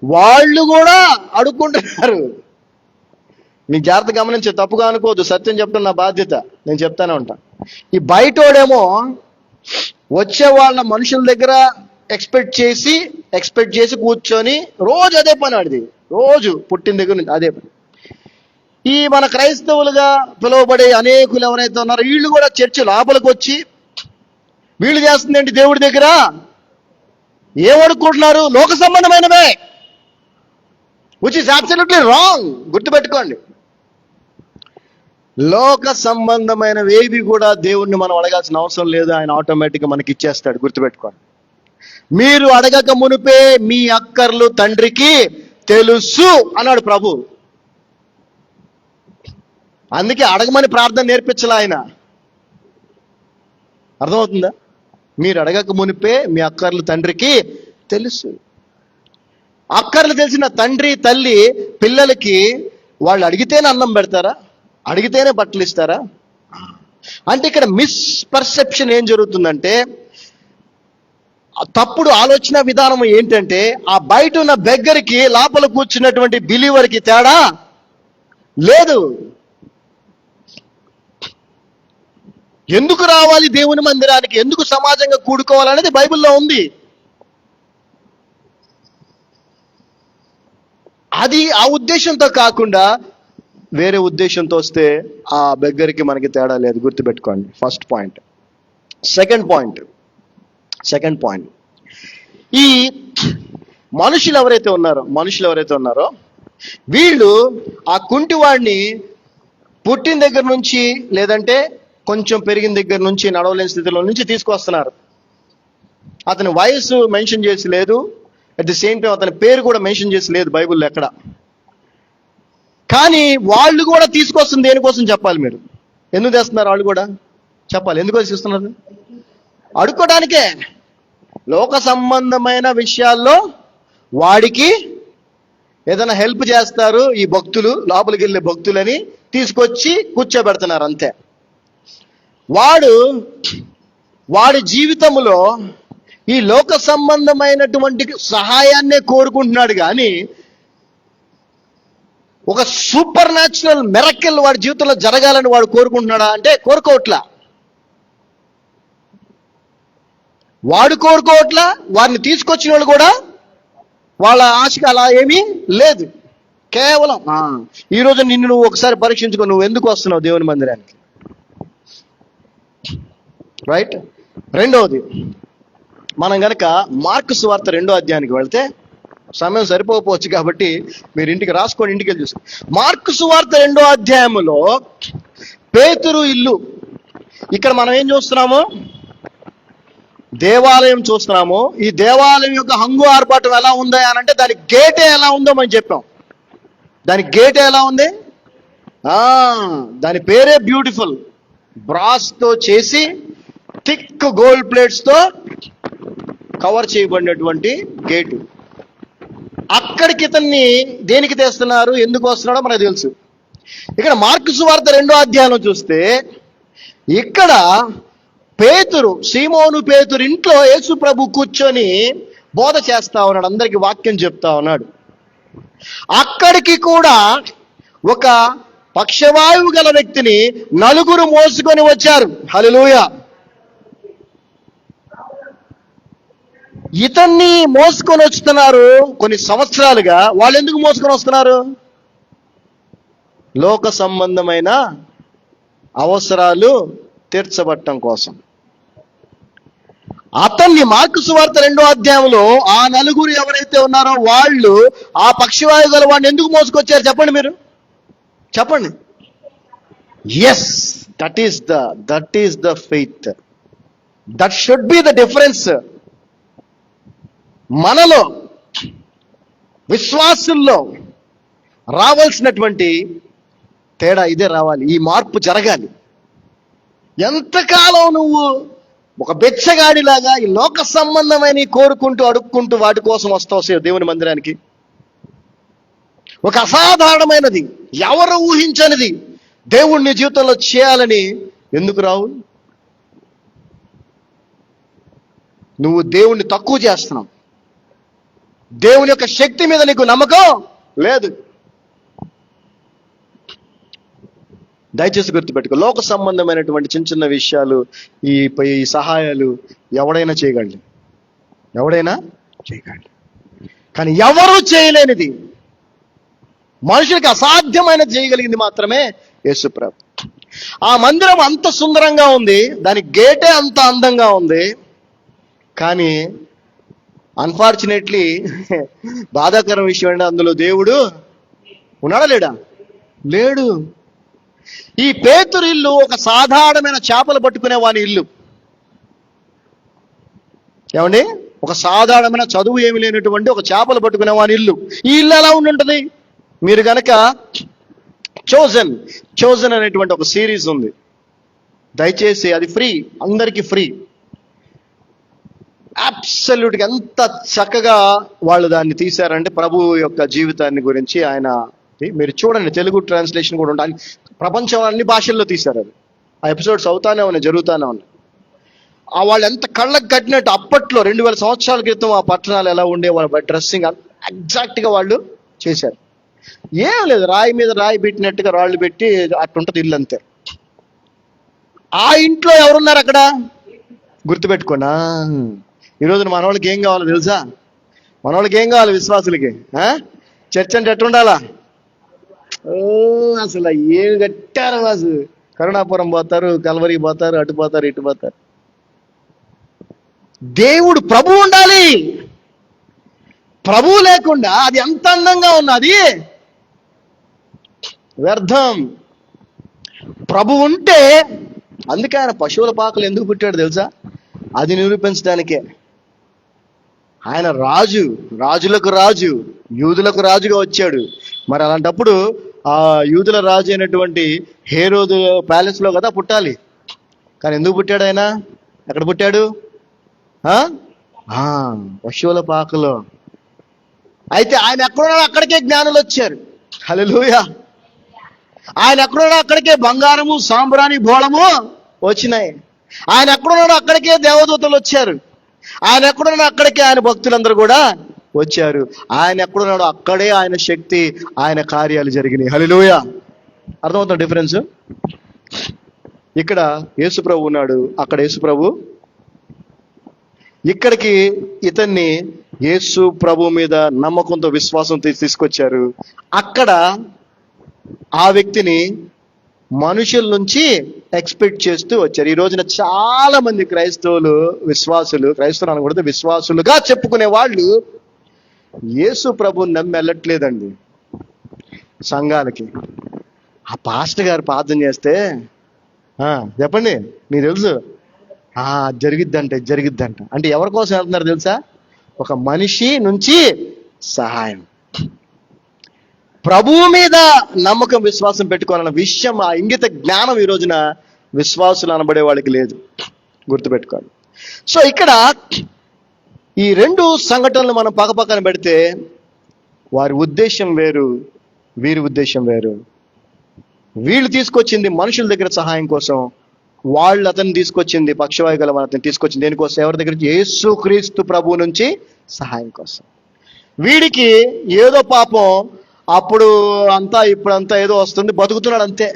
S1: వాళ్ళు కూడా అడుక్కుంటున్నారు. మీకు జాగ్రత్త గమనించే, తప్పుగా అనుకోవద్దు, సత్యం చెప్తున్న నా బాధ్యత, నేను చెప్తానే ఉంటా. ఈ బయటోడేమో వచ్చే వాళ్ళ మనుషుల దగ్గర ఎక్స్పెక్ట్ చేసి కూర్చొని రోజు అదే పని ఆడిది, రోజు పుట్టిన దగ్గర నుంచి అదే పని. ఈ మన క్రైస్తవులుగా పిలువబడే అనేకులు ఎవరైతే ఉన్నారో వీళ్ళు కూడా చర్చి లోపలికి వచ్చి వీళ్ళు చేస్తుంది ఏంటి? దేవుడి దగ్గర ఏమడుకుంటున్నారు? లోక సంబంధమైనవే, విచ్ ఇస్ అబ్సల్యూట్లీ రాంగ్. గుర్తుపెట్టుకోండి, లోక సంబంధమైనవేవి కూడా దేవుణ్ణి మనం అడగాల్సిన అవసరం లేదు, ఆయన ఆటోమేటిక్గా మనకి ఇచ్చేస్తాడు. గుర్తుపెట్టుకోండి, మీరు అడగక మునిపే మీ అక్కర్లు తండ్రికి తెలుసు అన్నాడు ప్రభు. అందుకే అడగమని ప్రార్థన నేర్పించాలి ఆయన. అర్థమవుతుందా? మీరు అడగక మునిపే మీ అక్కర్లు తండ్రికి తెలుసు. అక్కర్లు తెలిసిన తండ్రి తల్లి పిల్లలకి వాళ్ళు అడిగితేనే అన్నం పెడతారా? అడిగితేనే బట్టలు ఇస్తారా? అంటే ఇక్కడ మిస్పర్సెప్షన్ ఏం జరుగుతుందంటే, తప్పుడు ఆలోచన విధానం ఏంటంటే, ఆ బయట ఉన్న బెగ్గరికి లోపల కూర్చున్నటువంటి బిలీవర్కి తేడా లేదు. ఎందుకు రావాలి దేవుని మందిరానికి, ఎందుకు సమాజంగా కూడుకోవాలనేది బైబిల్లో ఉంది. అది ఆ ఉద్దేశంతో కాకుండా వేరే ఉద్దేశంతో వస్తే ఆ బెగ్గరికి మనకి తేడా లేదు. గుర్తుపెట్టుకోండి. First point. సెకండ్ పాయింట్, ఈ మనుషులు ఎవరైతే ఉన్నారో వీళ్ళు ఆ కుంటివాడిని పుట్టిన దగ్గర నుంచి, లేదంటే కొంచెం పెరిగిన దగ్గర నుంచి, నడవలేని స్థితిలో నుంచి తీసుకొస్తున్నారు. అతని వయసు మెన్షన్ చేసి లేదు, అట్ ది సేమ్ టైం అతని పేరు కూడా మెన్షన్ చేసి లేదు బైబిల్లో ఎక్కడ. కానీ వాళ్ళు కూడా తీసుకొస్తుంది దేనికోసం చెప్పాలి. మీరు ఎందుకు తెస్తున్నారు? వాళ్ళు కూడా చెప్పాలి. ఎందుకోసం ఇస్తున్నారు? అడుక్కోవడానికే. లోక సంబంధమైన విషయాల్లో వాడికి ఏదైనా హెల్ప్ చేస్తారు ఈ భక్తులు, లోపలికి వెళ్ళే భక్తులని తీసుకొచ్చి కూర్చోబెడుతున్నారు అంతే. వాడి జీవితంలో ఈ లోక సంబంధమైనటువంటి సహాయాన్నే కోరుకుంటున్నాడు, కానీ ఒక సూపర్ న్యాచురల్ మిరకిల్ వాడి జీవితంలో జరగాలని వాడు కోరుకుంటున్నాడా అంటే కోరుకోవట్లా. వారిని తీసుకొచ్చిన వాళ్ళు కూడా వాళ్ళ ఆశకి అలా ఏమీ లేదు. కేవలం ఈరోజు నిన్ను నువ్వు ఒకసారి పరీక్షించుకో, నువ్వు ఎందుకు వస్తున్నావు దేవుని మందిరానికి, రైట్? రెండవది, మనం గనక మార్కు సువార్త 2వ అధ్యాయానికి వెళ్తే, సమయం సరిపోవచ్చు కాబట్టి మీరు ఇంటికి రాసుకోండి, ఇంటికి వెళ్ళి చూసుకోండి. మార్కు సువార్త 2వ అధ్యాయములో పేతురు ఇల్లు. ఇక్కడ మనం ఏం చూస్తున్నాము? దేవాలయం చూస్తున్నాము. ఈ దేవాలయం యొక్క హంగు ఆర్భాటం ఎలా ఉందా అని అంటే, దాని గేటే ఎలా ఉందో మనం చెప్పాం. దాని గేటే ఎలా ఉంది? దాని పేరే బ్యూటిఫుల్. బ్రాస్తో చేసి థిక్ గోల్డ్ ప్లేట్స్తో కవర్ చేయబడినటువంటి గేటు. అక్కడికి ఇతన్ని దేనికి తెస్తున్నారు, ఎందుకు వస్తున్నాడో మనకు తెలుసు. ఇక్కడ మార్కు సువార్త 2వ అధ్యాయంలో చూస్తే, ఇక్కడ సీమోను పేతురు ఇంట్లో యేసు ప్రభు కూర్చొని బోధ చేస్తా ఉన్నాడు, అందరికి వాక్యం చెప్తా ఉన్నాడు. అక్కడికి కూడా ఒక పక్షవాయువు గల వ్యక్తిని 4 మోసుకొని వచ్చారు. హల్లెలూయా. ఇతన్ని మోసుకొని వస్తున్నారు కొన్ని సంవత్సరాలుగా. వాళ్ళు ఎందుకు మోసుకొని వస్తున్నారు? లోక సంబంధమైన అవసరాలు తీర్చబట్టం కోసం. అతన్ని మార్కు సువార్త 2వ అధ్యాయంలో ఆ 4 ఎవరైతే ఉన్నారో వాళ్ళు ఆ పక్షవాయువు గల వాడిని ఎందుకు మోసుకొచ్చారు చెప్పండి, మీరు చెప్పండి. Yes, that is the faith. That should be the difference. మనలో విశ్వాసుల్లో రావాల్సినటువంటి తేడా ఇదే రావాలి. ఈ మార్పు జరగాలి. ఎంతకాలం నువ్వు ఒక బెచ్చగాడిలాగా ఈ లోక సంబంధమైన కోరుకుంటూ అడుక్కుంటూ వాటి కోసం వస్తావు దేవుని మందిరానికి? ఒక అసాధారణమైనది, ఎవరు ఊహించనిది దేవుణ్ణి జీవితంలో చేయాలని ఎందుకు రావు? నువ్వు దేవుణ్ణి తక్కువ చేస్తున్నావు. దేవుని యొక్క శక్తి మీద నీకు నమ్మకం లేదు. దయచేసి గుర్తుపెట్టుకో, లోక సంబంధమైనటువంటి చిన్న చిన్న విషయాలు, ఈ సహాయాలు ఎవడైనా చేయగలడు. కానీ ఎవరు చేయలేనిది, మనుషులకి అసాధ్యమైనది చేయగలిగింది మాత్రమే యేసుప్రభు. ఆ మందిరం అంత సుందరంగా ఉంది, దాని గేటే అంత అందంగా ఉంది. కానీ అన్ఫార్చునేట్లీ బాధాకరం విషయం అంటే అందులో దేవుడు ఉన్నాడా లేడా? లేడు. ఈ పేతురు ఇల్లు ఒక సాధారణమైన చేపలు పట్టుకునే వాని ఇల్లు. ఏమండి? ఒక సాధారణమైన చదువు ఏమి లేనటువంటి ఒక చేపలు పట్టుకునే వాని ఇల్లు. ఈ ఇల్లు ఎలా ఉండి ఉంటుంది? మీరు గనక చోజన్ అనేటువంటి ఒక సిరీస్ ఉంది, దయచేసి అది ఫ్రీ, అందరికీ ఫ్రీ. అబ్సల్యూట్గా ఎంత చక్కగా వాళ్ళు దాన్ని తీశారంటే ప్రభు యొక్క జీవితాన్ని గురించి ఆయన, మీరు చూడండి, తెలుగు ట్రాన్స్లేషన్ కూడా ఉండాలి. ప్రపంచం అన్ని భాషల్లో తీశారు అది. ఆ ఎపిసోడ్స్ అవుతానే ఉన్నాయి, జరుగుతానే ఉన్నాయి. ఆ వాళ్ళు ఎంత కళ్ళకు కట్టినట్టు అప్పట్లో 2000 సంవత్సరాల క్రితం ఆ పట్టణాలు ఎలా ఉండే, వాళ్ళ డ్రెస్సింగ్ ఎగ్జాక్ట్గా వాళ్ళు చేశారు. ఏం లేదు, రాయి మీద రాయి పెట్టినట్టుగా రాళ్ళు పెట్టి అట్టుంటది ఇల్లు, అంతే. ఆ ఇంట్లో ఎవరున్నారు అక్కడ గుర్తుపెట్టుకోనా. ఈరోజు మన వాళ్ళకి ఏం కావాలో తెలుసా? మన వాళ్ళకి ఏం కావాలి? విశ్వాసులకి చర్చ్ అంటే ఎట్టుండాలా? అసలు ఏం కట్టారు అసలు. కరుణాపురం పోతారు, కల్వరికి పోతారు, అటు పోతారు, ఇటు పోతారు. దేవుడు ప్రభు ఉండాలి. ప్రభు లేకుండా అది ఎంత అందంగా ఉన్నది, వ్యర్థం. ప్రభు ఉంటే, అందుకే ఆయన పశువుల పాకలు ఎందుకు పుట్టాడు తెలుసా? అది నిరూపించడానికే. ఆయన రాజు, రాజులకు రాజు, యూదులకు రాజుగా వచ్చాడు. మరి అలాంటప్పుడు ఆ యూదుల రాజు అయినటువంటి హేరోదు ప్యాలెస్ లో కదా పుట్టాలి. కానీ ఎందుకు పుట్టాడు ఆయన? ఎక్కడ పుట్టాడు? పశువుల పాకలో. అయితే ఆయన ఎక్కడున్నాడో అక్కడికే జ్ఞానులు వచ్చారు. హల్లెలూయా. ఆయన ఎక్కడున్నాడో అక్కడికే బంగారము, సాంబ్రాణి, బోళము వచ్చినాయి. ఆయన ఎక్కడున్నాడో అక్కడికే దేవదూతలు వచ్చారు. ఆయన ఎక్కడున్నాడో అక్కడికే ఆయన భక్తులందరూ కూడా వచ్చారు. ఆయన ఎక్కడున్నాడో అక్కడే ఆయన శక్తి, ఆయన కార్యాలు జరిగినాయి. హల్లెలూయా. అర్థమవుతుంది డిఫరెన్స్? ఇక్కడ యేసుప్రభు ఉన్నాడు, అక్కడ యేసుప్రభు. ఇక్కడికి ఇతన్ని యేసు ప్రభు మీద నమ్మకంతో విశ్వాసం తీసుకొచ్చారు. అక్కడ ఆ వ్యక్తిని మనుషుల నుంచి ఎక్స్పెక్ట్ చేస్తూ వచ్చారు. ఈ రోజున చాలా మంది క్రైస్తవులు అనకూడదు, విశ్వాసులుగా చెప్పుకునే వాళ్ళు యేసు ప్రభుని నమ్మి వెళ్ళట్లేదండి సంఘాలకి. ఆ పాస్టర్ గారు ప్రార్థన చేస్తే చెప్పండి, నీకు తెలుసు జరిగిద్దంట అంటే ఎవరి కోసం వెళ్తున్నారు తెలుసా? ఒక మనిషి నుంచి సహాయం. ప్రభువు మీద నమ్మకం, విశ్వాసం పెట్టుకోవాలన్న విషయం, ఆ ఇంగిత జ్ఞానం ఈ రోజున విశ్వాసులు అనబడే వాళ్ళకి లేదు. గుర్తుపెట్టుకోవాలి. సో ఇక్కడ ఈ 2 సంఘటనలు మనం పక్కపక్కన పెడితే వారి ఉద్దేశం వేరు, వీరి ఉద్దేశం వేరు. వీళ్ళు తీసుకొచ్చింది మనుషుల దగ్గర సహాయం కోసం, వాళ్ళు అతన్ని తీసుకొచ్చింది, పక్షవాయు గల అతన్ని తీసుకొచ్చింది దేనికోసం? ఎవరి దగ్గర నుంచి? యేసుక్రీస్తు ప్రభు నుంచి సహాయం కోసం. వీడికి ఏదో పాపం అప్పుడు అంతా ఇప్పుడంతా ఏదో వస్తుంది, బతుకుతున్నాడు అంతే.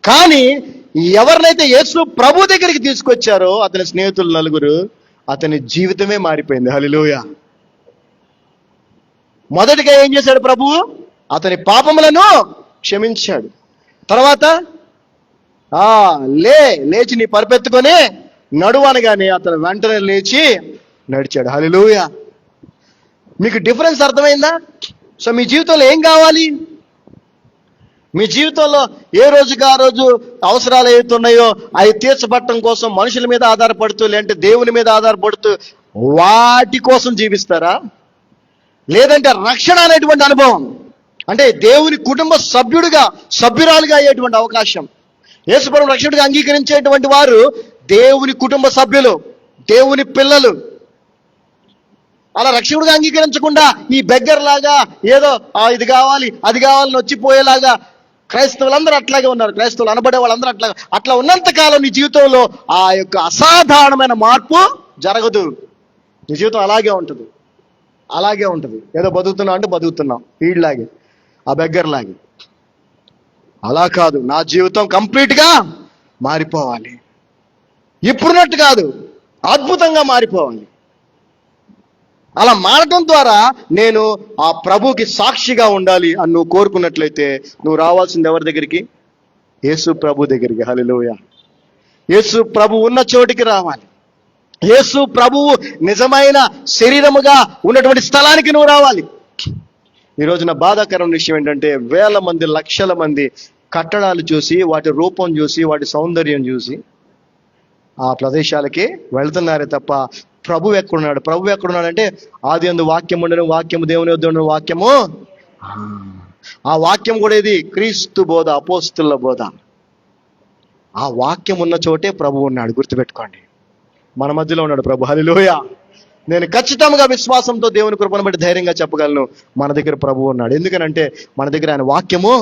S1: కానీ ఎవరినైతే యేసు ప్రభు దగ్గరికి తీసుకొచ్చారో అతని స్నేహితులు 4, అతని జీవితమే మారిపోయింది. హల్లెలూయా. మొదటిగా ఏం చేశాడు ప్రభువు? అతని పాపములను క్షమించాడు. తర్వాత లేచి నీ పరిపెత్తుకొని నడువు అనగానే అతను వెంటనే లేచి నడిచాడు. హల్లెలూయా. మీకు డిఫరెన్స్ అర్థమైందా? సో మీ జీవితంలో ఏం కావాలి? మీ జీవితంలో ఏ రోజుకి ఆ రోజు అవసరాలు ఏవైతున్నాయో అవి తీర్చబట్టడం కోసం మనుషుల మీద ఆధారపడుతూ, లేదంటే దేవుని మీద ఆధారపడుతూ వాటి కోసం జీవిస్తారా? లేదంటే రక్షణ అనేటువంటి అనుభవం, అంటే దేవుని కుటుంబ సభ్యురాలుగా అయ్యేటువంటి అవకాశం. యేసుప్రభువును రక్షకుడిగా అంగీకరించేటువంటి వారు దేవుని కుటుంబ సభ్యులు, దేవుని పిల్లలు. అలా రక్షకుడిగా అంగీకరించకుండా ఈ బెగ్గర్ లాగా ఏదో ఇది కావాలి అది కావాలని వచ్చిపోయేలాగా క్రైస్తవులందరూ అట్లాగే ఉన్నారు. క్రైస్తవులు అనబడే వాళ్ళందరూ అట్లా ఉన్నంత కాలం నీ జీవితంలో ఆ యొక్క అసాధారణమైన మార్పు జరగదు. నీ జీవితం అలాగే ఉంటుంది. ఏదో బతుకుతున్నావు అంటే బతుకుతున్నావు వీడిలాగే, ఆ బెగ్గర్ లాగే. అలా కాదు, నా జీవితం కంప్లీట్గా మారిపోవాలి. ఇప్పుడున్నట్టు కాదు, అద్భుతంగా మారిపోవాలి. అలా మారటం ద్వారా నేను ఆ ప్రభుకి సాక్షిగా ఉండాలి అని నువ్వు కోరుకున్నట్లయితే నువ్వు రావాల్సింది ఎవరి దగ్గరికి? యేసు ప్రభు దగ్గరికి. హల్లెలూయా. యేసు ప్రభు ఉన్న చోటికి రావాలి. యేసు ప్రభువు నిజమైన శరీరముగా ఉన్నటువంటి స్థలానికి నువ్వు రావాలి. ఈ రోజున బాధాకరమైన విషయం ఏంటంటే, వేల మంది, లక్షల మంది కట్టడాలు చూసి, వాటి రూపం చూసి, వాటి సౌందర్యం చూసి ఆ ప్రదేశాలకి వెళ్తున్నారే తప్ప ప్రభు ఎక్కడున్నాడు? ప్రభు ఎక్కడున్నాడంటే, ఆది యందు వాక్యం ఉండను, వాక్యము దేవుని వద్ద ఉండను, వాక్యము ఆ వాక్యం కూడా ఇది క్రీస్తు బోధ, అపోస్తుల బోధ. ఆ వాక్యం ఉన్న చోటే ప్రభు ఉన్నాడు, గుర్తుపెట్టుకోండి. మన మధ్యలో ఉన్నాడు ప్రభు. హల్లెలూయా. నేను ఖచ్చితంగా విశ్వాసంతో దేవుని కృపను బట్టి ధైర్యంగా చెప్పగలను, మన దగ్గర ప్రభు ఉన్నాడు. ఎందుకనంటే మన దగ్గర ఆయన వాక్యము,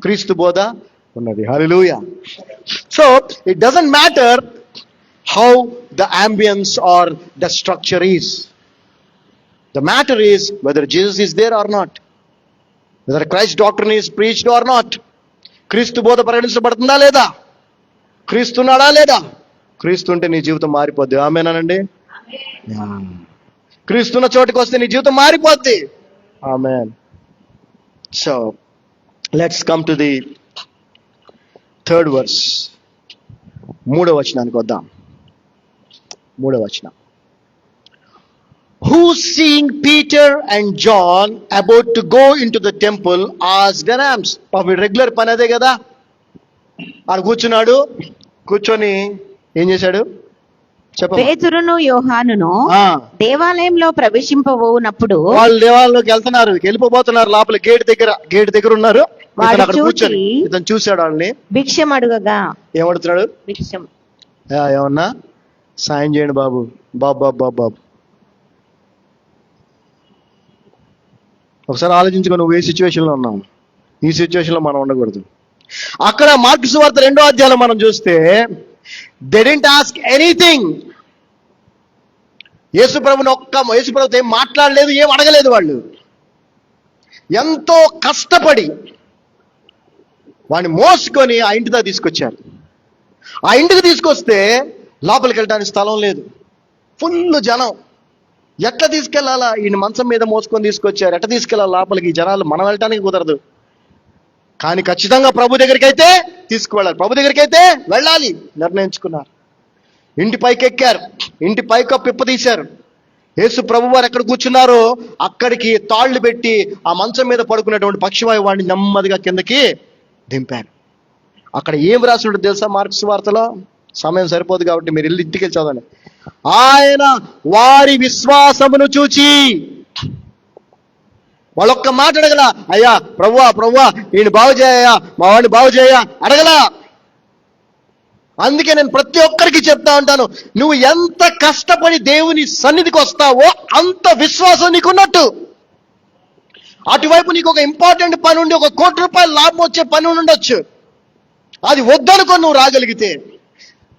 S1: క్రీస్తు బోధ ఉన్నది. Hallelujah. So it doesn't matter how the ambience or the structure is. The matter is whether Jesus is there or not, whether Christ doctrine is preached or not. క్రీస్తు బోధ పరిగణించబడుతుందా లేదా, క్రీస్తున్నాడా లేదా. క్రీస్తు ఉంటే నీ జీవితం మారిపోద్ది. ఆమేనండి. క్రీస్తున్న చోటుకు వస్తే నీ జీవితం మారిపోద్ది. Amen. So let's come to the third verse. 3వ వచనానికి వద్దాం. 3వ వచనం. Who seeing Peter and John about to go into the temple asked the rams. పాపం రెగ్యులర్ పని అదే కదా. ఆడ కూర్చున్నాడు, కూర్చొని ఏం చేశాడు చెప్ప.
S2: పేతురును యోహానును దేవాలయంలో ప్రవేశింపబోనప్పుడు,
S1: వాళ్ళు దేవాలయంలోకి వెళ్తున్నారు, వెళ్ళిపోతున్నారు, లోపల గేట్ దగ్గర ఉన్నారు. కూర్చొని ఇతను చూశాడు వాళ్ళని.
S2: భిక్షం అడుగగా.
S1: ఏమడుతున్నాడు?
S2: భిక్షం.
S1: ఏమన్నా సాయం చేయండి బాబు, బాబు. ఒకసారి ఆలోచించుకో, నువ్వు ఏ సిచ్యువేషన్ లో ఉన్నావు. ఈ సిచ్యువేషన్ లో మనం ఉండకూడదు. అక్కడ మార్కు సువార్త 2వ అధ్యాయంలో మనం చూస్తే దే డిడ్ంట్ ఆస్క్ ఎనీథింగ్. యేసుప్రభుతో ఏం మాట్లాడలేదు, ఏం అడగలేదు. వాళ్ళు ఎంతో కష్టపడి వాడిని మోసుకొని ఆ ఇంటి దగ్గర తీసుకొచ్చారు. ఆ ఇంటికి తీసుకొస్తే లోపలికి వెళ్ళడానికి స్థలం లేదు, ఫుల్ జనం. ఎట్లా తీసుకెళ్లాలా? ఈయన మంచం మీద మోసుకొని తీసుకొచ్చారు, ఎట్లా తీసుకెళ్ళాలి లోపలికి? ఈ జనాలు మనం వెళ్ళటానికి కుదరదు. కానీ ఖచ్చితంగా ప్రభు దగ్గరికి అయితే తీసుకువెళ్ళాలి, ప్రభు దగ్గరికి అయితే వెళ్ళాలి నిర్ణయించుకున్నారు. ఇంటి పైకి ఎక్కారు, ఇంటి పైకి పిప్ప తీశారు. యేసు ప్రభు వారు ఎక్కడ కూర్చున్నారో అక్కడికి తాళ్లు పెట్టి ఆ మంచం మీద పడుకున్నటువంటి పక్షివాయు వాడిని నెమ్మదిగా కిందకి దింపారు. అక్కడ ఏం రాసి ఉంటుంది తెలుసా? మార్కు సువార్తలో సమయం సరిపోదు కాబట్టి మీరు ఇంటికి వెళ్ళి చదవండి. ఆయన వారి విశ్వాసమును చూచి, వాళ్ళొక్క మాట అడగల, అయ్యా ప్రభువా ఈయన బాగు చేయా, మా వాడిని బాగు చేయా అడగలా. అందుకే నేను ప్రతి ఒక్కరికి చెప్తా ఉంటాను, నువ్వు ఎంత కష్టపడి దేవుని సన్నిధికి వస్తావో అంత విశ్వాసం నీకున్నట్టు. అటువైపు నీకు ఒక ఇంపార్టెంట్ పని ఉండి, ఒక ₹1,00,00,000 లాభం వచ్చే పని ఉండొచ్చు. అది వద్దనుకో, నువ్వు రాగలిగితే.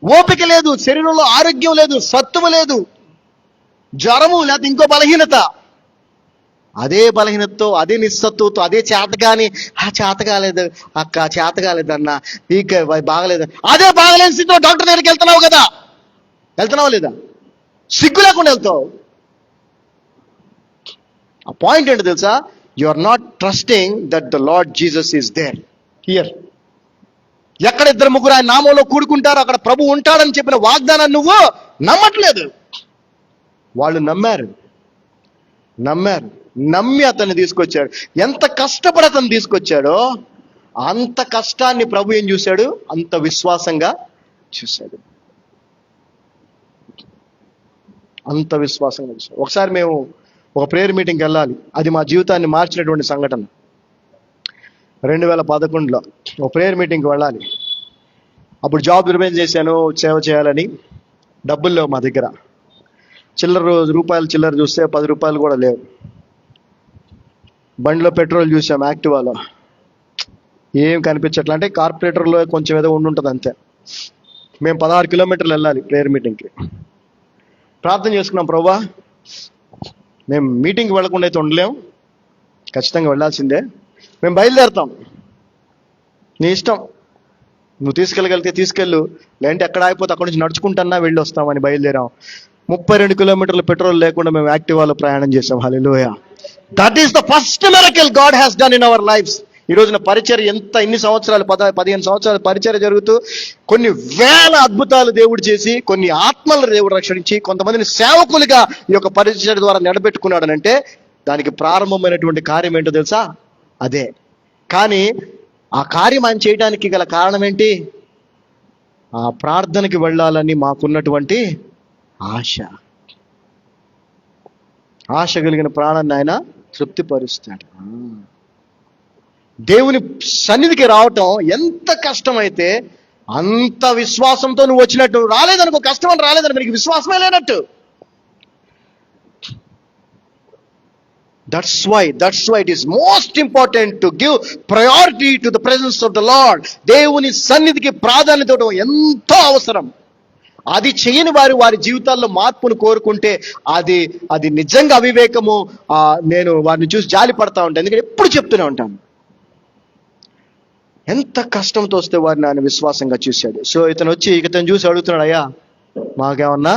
S1: ఓపిక లేదు, శరీరంలో ఆరోగ్యం లేదు, సత్తువ లేదు, జ్వరము లేకపోతే ఇంకో బలహీనత. అదే బలహీనతతో, అదే నిస్సత్తుతో, అదే చేతగాని చేత కాలేదు అక్క, చేత కాలేదన్న, పీక బాగలేదు, అదే బాగలేని స్థితిలో డాక్టర్ దగ్గరికి వెళ్తున్నావు కదా. వెళ్తున్నావా లేదా? సిగ్గు లేకుండా వెళ్తావు. ఆ పాయింట్ ఏంటో తెలుసా? You are not trusting that the Lord Jesus is there here. ఎక్కడ 2-3 ఆయన నామంలో కూడుకుంటారో అక్కడ ప్రభు ఉంటాడని చెప్పిన వాగ్దానాన్ని నువ్వు నమ్మట్లేదు. వాళ్ళు నమ్మారు, నమ్మి అతన్ని తీసుకొచ్చాడు. ఎంత కష్టపడి అతన్ని తీసుకొచ్చాడో అంత కష్టాన్ని ప్రభు ఏం చూశాడు? అంత విశ్వాసంగా చూశాడు. అంత విశ్వాసంగా చూశాడు. ఒకసారి మేము ఒక ప్రేయర్ మీటింగ్కి వెళ్ళాలి. అది మా జీవితాన్ని మార్చినటువంటి సంఘటన. 2011లో ఒక ప్రేయర్ మీటింగ్కి వెళ్ళాలి. అప్పుడు జాబ్ రిమైన్ చేశాను, సేవ చేయాలని. డబ్బులు లేవు మా దగ్గర. రూపాయలు చిల్లర చూస్తే ₹10 కూడా లేవు. బండిలో పెట్రోల్ చూసాం, యాక్టివాలో ఏం కనిపించట్లా. అంటే కార్పొరేటర్లో కొంచెం ఏదో ఉండుంటుంది అంతే. మేము 16 కిలోమీటర్లు వెళ్ళాలి ప్రేయర్ మీటింగ్కి. ప్రార్థన చేసుకున్నాం, ప్రభువా మేము మీటింగ్కి వెళ్ళకుండా అయితే ఉండలేము, ఖచ్చితంగా వెళ్ళాల్సిందే, మేము బయలుదేరుతాం, నీ ఇష్టం, నువ్వు తీసుకెళ్ళగలిగితే తీసుకెళ్ళు, లేదంటే ఎక్కడ ఆగిపోతే అక్కడి నుంచి నడుచుకుంటున్నా వెళ్ళి వస్తామని బయలుదేరాం. 32 కిలోమీటర్ల పెట్రోల్ లేకుండా మేము యాక్టివాలో ప్రయాణం చేసాం. Hallelujah. That is the first miracle God has done in our lives. ఈ రోజున పరిచర్య ఇన్ని సంవత్సరాలు, 15 సంవత్సరాలు పరిచర్య జరుగుతూ కొన్ని వేల అద్భుతాలు దేవుడు చేసి, కొన్ని ఆత్మలను దేవుడు రక్షించి, కొంతమందిని సేవకులుగా ఈ యొక్క పరిచర్య ద్వారా నిలబెట్టుకున్నాడనంటే దానికి ప్రారంభమైనటువంటి కార్యం ఏంటో తెలుసా? అదే. కానీ ఆ కార్యం ఆయన చేయడానికి గల కారణం ఏంటి? ఆ ప్రార్థనకి వెళ్ళాలని మాకున్నటువంటి ఆశ కలిగిన ప్రాణాన్ని ఆయన తృప్తిపరుస్తాడు. దేవుని సన్నిధికి రావటం ఎంత కష్టమైతే అంత విశ్వాసంతో నువ్వు వచ్చినట్టు. రాలేదనుకో, కష్టం అని రాలేదనుకో, నీకు విశ్వాసమే లేనట్టు. That's why it is most important to give priority to the presence of the Lord. దేవుని సన్నిధికి ప్రాధాన్యత ఇవ్వడం ఎంతో అవసరం. అది చేయని వారి జీవితాల్లో మార్పును కోరుకుంటే అది నిజంగా అవివేకము. నేను వారిని చూసి జాలి పడతా ఉంటాను, ఎందుకంటే ఎప్పుడు చెప్తూనే ఉంటాను, ఎంత కష్టంతో వస్తే వారిని ఆయన విశ్వాసంగా చూశాడు. సో ఇతను చూసి అడుగుతున్నాడు, అయ్యా మాకేమన్నా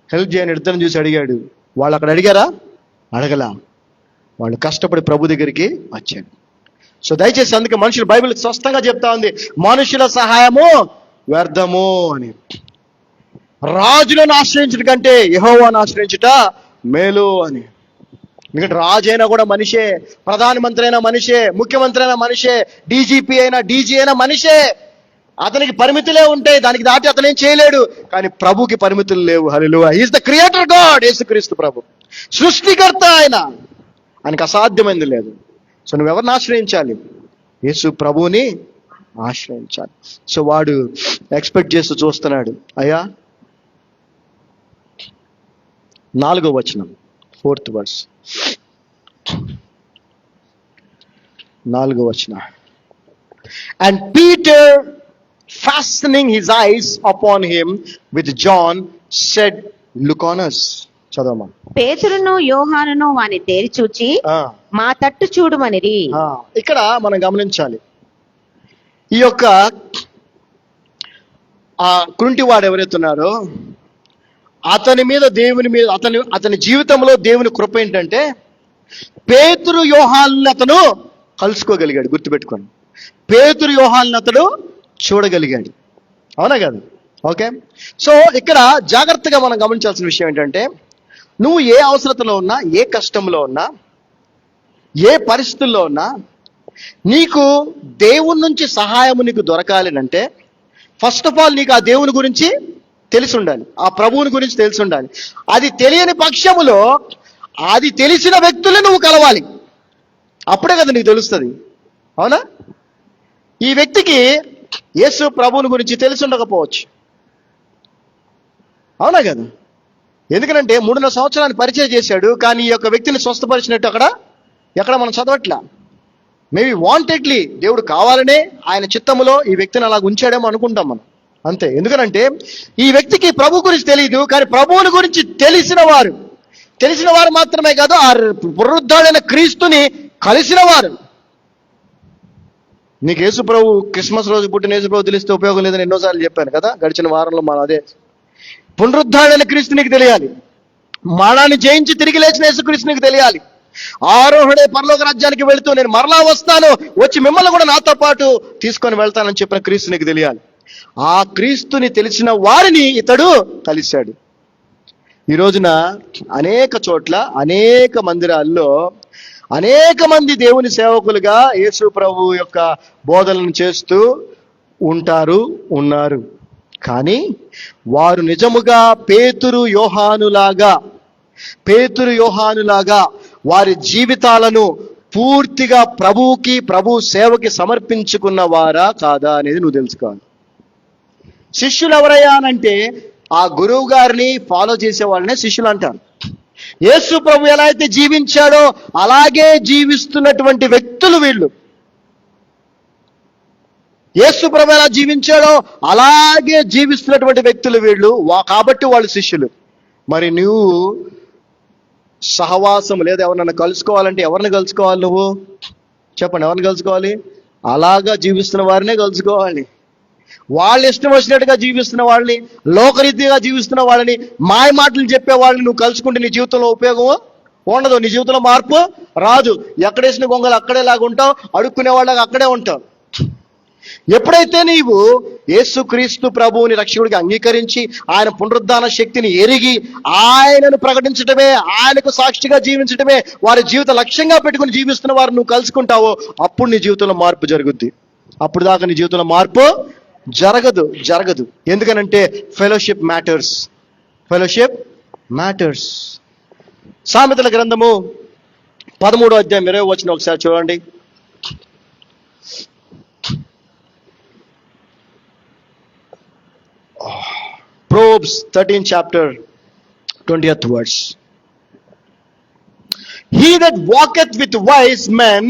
S1: హెల్ప్ చేయని. ఇతను చూసి అడిగాడు. వాళ్ళు అక్కడ అడిగారా? అడగలా. వాళ్ళు కష్టపడి ప్రభు దగ్గరికి వచ్చాడు. సో దయచేసి అందుకే మనుషులు బైబిల్ స్పష్టంగా చెప్తా ఉంది, మనుషుల సహాయము వ్యర్థము అని. రాజులను ఆశ్రయించడం కంటే యెహోవాను ఆశ్రయించుట మేలు అని. ఎందుకంటే రాజు అయినా కూడా మనిషే, ప్రధానమంత్రి అయినా మనిషే, ముఖ్యమంత్రి అయినా మనిషే, డీజీపీ అయినా డీజీ అయినా మనిషే. అతనికి పరిమితులే ఉంటాయి, దానికి దాటి అతనేం చేయలేడు. కానీ ప్రభుకి పరిమితులు లేవు. Hallelujah. He is the creator God. యేసుక్రీస్తు ప్రభు సృష్టికర్త. ఆయనకు అసాధ్యమైంది లేదు. సో నువ్వు ఎవరిని ఆశ్రయించాలి? యేసు ప్రభువుని ఆశ్రయించాలి. సో వాడు ఎక్స్పెక్ట్ చేస్తూ చూస్తున్నాడు. అయ్యా 4వ వచనం, 4th verse, 4వ వచనం. And Peter, fastening his eyes upon him with John, said, Look on us. చదవమా.
S2: పేతురును యోహానును వాని తేరి చూచి మా తట్టు చూడుమనిరి.
S1: ఇక్కడ మనం గమనించాలి, ఈ యొక్క ఆ కుంటివాడు ఎవరైతున్నారో అతని మీద అతని జీవితంలో దేవుని కృప ఏంటంటే పేతురు యోహానుని అతను కలుసుకోగలిగాడు. గుర్తుపెట్టుకోండి, పేతురు యోహానుని అతడు చూడగలిగాడు. అవునా కదా? ఓకే. సో ఇక్కడ జాగ్రత్తగా మనం గమనించాల్సిన విషయం ఏంటంటే, నువ్వు ఏ అవసరతలో ఉన్నా, ఏ కష్టంలో ఉన్నా, ఏ పరిస్థితుల్లో ఉన్నా, నీకు దేవుని నుంచి సహాయము నీకు దొరకాలి అంటే ఫస్ట్ ఆఫ్ ఆల్ నీకు ఆ దేవుని గురించి తెలిసి ఉండాలి, ఆ ప్రభువుని గురించి తెలిసి ఉండాలి. అది తెలియని పక్షములో అది తెలిసిన వ్యక్తులు నువ్వు కలవాలి. అప్పుడే కదా నీకు తెలుస్తుంది. అవునా? ఈ వ్యక్తికి యేసు ప్రభువుని గురించి తెలిసి ఉండకపోవచ్చు. అవునా కదా? ఎందుకంటే 3.5 సంవత్సరాన్ని పరిచయం చేశాడు, కానీ ఈ యొక్క వ్యక్తిని స్వస్థపరిచినట్టు ఎక్కడ మనం చదవట్లా. మేబీ వాంటెడ్లీ దేవుడు కావాలనే ఆయన చిత్తములో ఈ వ్యక్తిని అలా ఉంచాడేమో అనుకుంటాం మనం, అంతే. ఎందుకనంటే ఈ వ్యక్తికి ప్రభు గురించి తెలియదు, కానీ ప్రభువుని గురించి తెలిసిన వారు మాత్రమే కాదు, ఆ పునరుద్ధరుడైన క్రీస్తుని కలిసిన వారు. నీకు యేసు ప్రభు క్రిస్మస్ రోజు పుట్టిన యేసు ప్రభు తెలిస్తే ఉపయోగం లేదని ఎన్నోసార్లు చెప్పాను కదా గడిచిన వారంలో. మనం అదే పునరుద్ధరుడైన క్రీస్తు నీకు తెలియాలి, మరణాన్ని జయించి తిరిగి లేచిన యేసుక్రీస్తు నీకు తెలియాలి. ఆరోహుడే పరలోక రాజ్యానికి వెళుతూ నేను మరలా వస్తాను, వచ్చి మిమ్మల్ని కూడా నాతో పాటు తీసుకొని వెళ్తానని చెప్పిన క్రీస్తు నీకు తెలియాలి. ఆ క్రీస్తుని తెలిసిన వారిని ఇతడు కలిశాడు. ఈ రోజున అనేక చోట్ల, అనేక మందిరాల్లో అనేక మంది దేవుని సేవకులుగా యేసు ప్రభు యొక్క బోధనలను చేస్తూ ఉన్నారు. కానీ వారు నిజముగా పేతురు యోహానులాగా వారి జీవితాలను పూర్తిగా ప్రభువుకి, ప్రభు సేవకి సమర్పించుకున్న వారా కాదా అనేది నువ్వు తెలుసుకోవాలి. శిష్యులు ఎవరయ్యా అనంటే ఆ గురువు గారిని ఫాలో చేసే వాళ్ళనే శిష్యులు అంటారు. యేసు ప్రభు ఎలా అయితే జీవించాడో అలాగే జీవిస్తున్నటువంటి వ్యక్తులు వీళ్ళు. యేసు ప్రభు ఎలా జీవించాడో అలాగే జీవిస్తున్నటువంటి వ్యక్తులు వీళ్ళు. కాబట్టి వాళ్ళు శిష్యులు. మరి నువ్వు సహవాసం లేదా ఎవరినైనా కలుసుకోవాలంటే ఎవరిని కలుసుకోవాలి? నువ్వు చెప్పండి, ఎవరిని కలుసుకోవాలి? అలాగా జీవిస్తున్న వారినే కలుసుకోవాలి. వాళ్ళు ఇష్టం వచ్చినట్టుగా జీవిస్తున్న వాళ్ళని, లోకరీతిగా జీవిస్తున్న వాళ్ళని, మాయ మాటలు చెప్పే వాళ్ళని నువ్వు కలుసుకుంటే నీ జీవితంలో ఉపయోగం ఉండదు, నీ జీవితంలో మార్పు రాదు. ఎక్కడేసిన గొంగలు అక్కడేలాగా ఉంటావు, అడుక్కునే వాళ్ళగా అక్కడే ఉంటావు. ఎప్పుడైతే నీవు యేసుక్రీస్తు ప్రభువుని రక్షకుడిగా అంగీకరించి ఆయన పునరుద్ధాన శక్తిని ఎరిగి ఆయనను ప్రకటించడమే, ఆయనకు సాక్షిగా జీవించడమే వారి జీవిత లక్ష్యంగా పెట్టుకుని జీవిస్తున్న వారు నువ్వు కలుసుకుంటావో అప్పుడు నీ జీవితంలో మార్పు జరుగుద్ది. అప్పుడు దాకా నీ జీవితంలో మార్పు జరగదు. ఎందుకనంటే ఫెలోషిప్ మ్యాటర్స్. సామెతల గ్రంథము 13వ అధ్యాయం 20వ వచనం ఒకసారి చూడండి. Proverbs 13th chapter 20th verse. He that walketh with wise men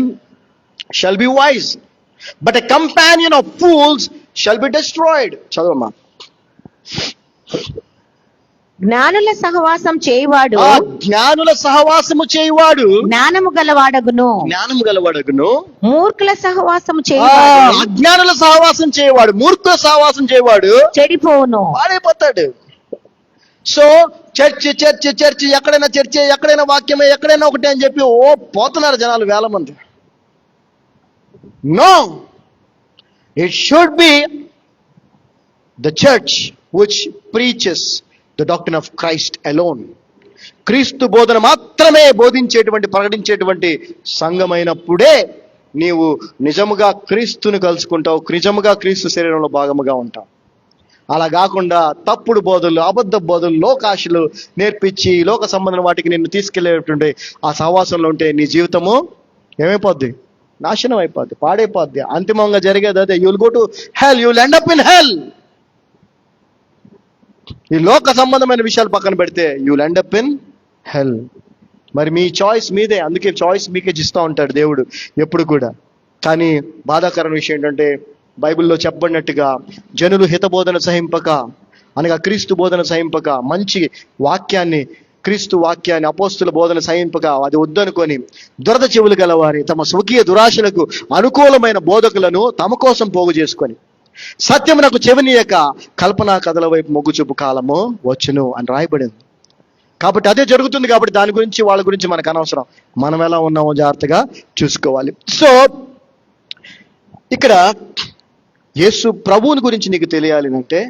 S1: shall be wise, but a companion of fools shall be destroyed. చదవమ్మా.
S2: జ్ఞానుల సహవాసం చేయువాడు
S1: ఆ జ్ఞానుల సహవాసము చేయువాడు
S2: జ్ఞానము గలవాడగును,
S1: జ్ఞానము గలవాడగును.
S2: మూర్ఖుల సహవాసము చేయువాడు
S1: అజ్ఞానుల సహవాసం చేయవాడు, మూర్ఖుల సహవాసం చేయవాడు
S2: చెడిపోవును.
S1: పాడైపోతాడు. సో చర్చ్ ఎక్కడైనా చర్చే, ఎక్కడైనా వాక్యమే, ఎక్కడైనా ఒకటే అని చెప్పి పోతున్నారు జనాలు వేల మంది. No, it should be the church which preaches the doctrine of Christ alone. క్రీస్తు బోధన మాత్రమే బోధించేటువంటి, ప్రకటించేటువంటి సంఘమైనప్పుడే నీవు నిజముగా క్రీస్తుని కలుసుకుంటావు, నిజముగా క్రీస్తు శరీరంలో భాగముగా ఉంటావు. అలా కాకుండా తప్పుడు బోధలు, అబద్ధ బోధలు, లోకాశలు నేర్పించి లోక సంబంధం వాటికి నిన్ను తీసుకెళ్లేటువంటి ఆ సహవాసంలో ఉంటే నీ జీవితము ఏమైపోద్ది? నాశనం అయిపోద్ది, పాడైపోద్ది. అంతిమంగా జరిగేది అదే. You'll go to hell, you'll end up in హెల్. ఈ లోక సంబంధమైన విషయాలు పక్కన పెడితే యుల్ ఎండ్ అప్ ఇన్ హెల్. మరి మీ చాయిస్ మీదే. అందుకే చాయిస్ మీకే ఇస్తూ ఉంటాడు దేవుడు ఎప్పుడు కూడా. కానీ బాధాకరమైన విషయం ఏంటంటే, బైబిల్లో చెప్పబడినట్టుగా జనులు హితబోధన సహింపక, అనగా క్రీస్తు బోధన సహింపక, మంచి వాక్యాన్ని, క్రీస్తు వాక్యాన్ని, అపోస్తుల బోధన సహింపక, అది వద్దనుకొని దురద చెవులు గలవారి తమ స్వకీయ దురాశలకు అనుకూలమైన బోధకులను తమ కోసం పోగు చేసుకొని సత్యమునకు చెవినీయక కల్పనా కథల వైపు మొగ్గు చూపు కాలము వచ్చును అని రాయబడింది. కాబట్టి అదే జరుగుతుంది. కాబట్టి దాని గురించి, వాళ్ళ గురించి మనకు అనవసరం. మనం ఎలా ఉన్నామో జాగ్రత్తగా చూసుకోవాలి. సో ఇక్కడ యేసు ప్రభువుని గురించి నీకు తెలియాలి అంటే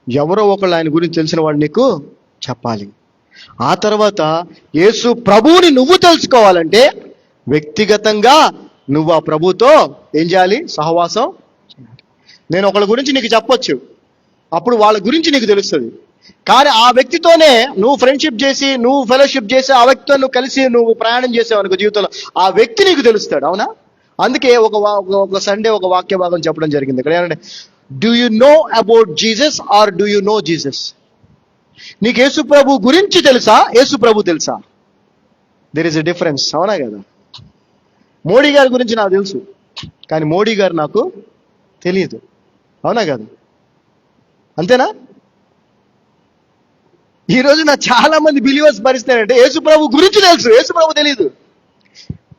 S1: ఎవరో ఒకళ్ళు ఆయన గురించి తెలిసిన వాడు నీకు చెప్పాలి. ఆ తర్వాత యేసు ప్రభువుని నువ్వు తెలుసుకోవాలంటే వ్యక్తిగతంగా నువ్వు ఆ ప్రభుతో ఏం చేయాలి? సహవాసం. నేను ఒకళ్ళ గురించి నీకు చెప్పొచ్చు, అప్పుడు వాళ్ళ గురించి నీకు తెలుస్తుంది. కానీ ఆ వ్యక్తితోనే నువ్వు ఫ్రెండ్షిప్ చేసి, నువ్వు ఫెలోషిప్ చేసి, ఆ వ్యక్తితో నువ్వు కలిసి నువ్వు ప్రయాణం చేసావు అనుకో జీవితంలో, ఆ వ్యక్తి నీకు తెలుస్తాడు. అవునా? అందుకే ఒక సండే ఒక వాక్య భాగం చెప్పడం జరిగింది. ఇక్కడ ఏమంటే, do you know about Jesus or do you know Jesus? నీకు యేసు ప్రభు గురించి తెలుసా, యేసు ప్రభు తెలుసా? There is a difference. అవునా కదా? మోడీ గారి గురించి నాకు తెలుసు, కానీ మోడీ గారు నాకు తెలియదు. అవునా కదా? అంతేనా? ఈ రోజు నా చాలా మంది బిలీవర్స్ పరిస్థితి అంటే యేసు ప్రభు గురించి తెలుసు, యేసు ప్రభు తెలియదు.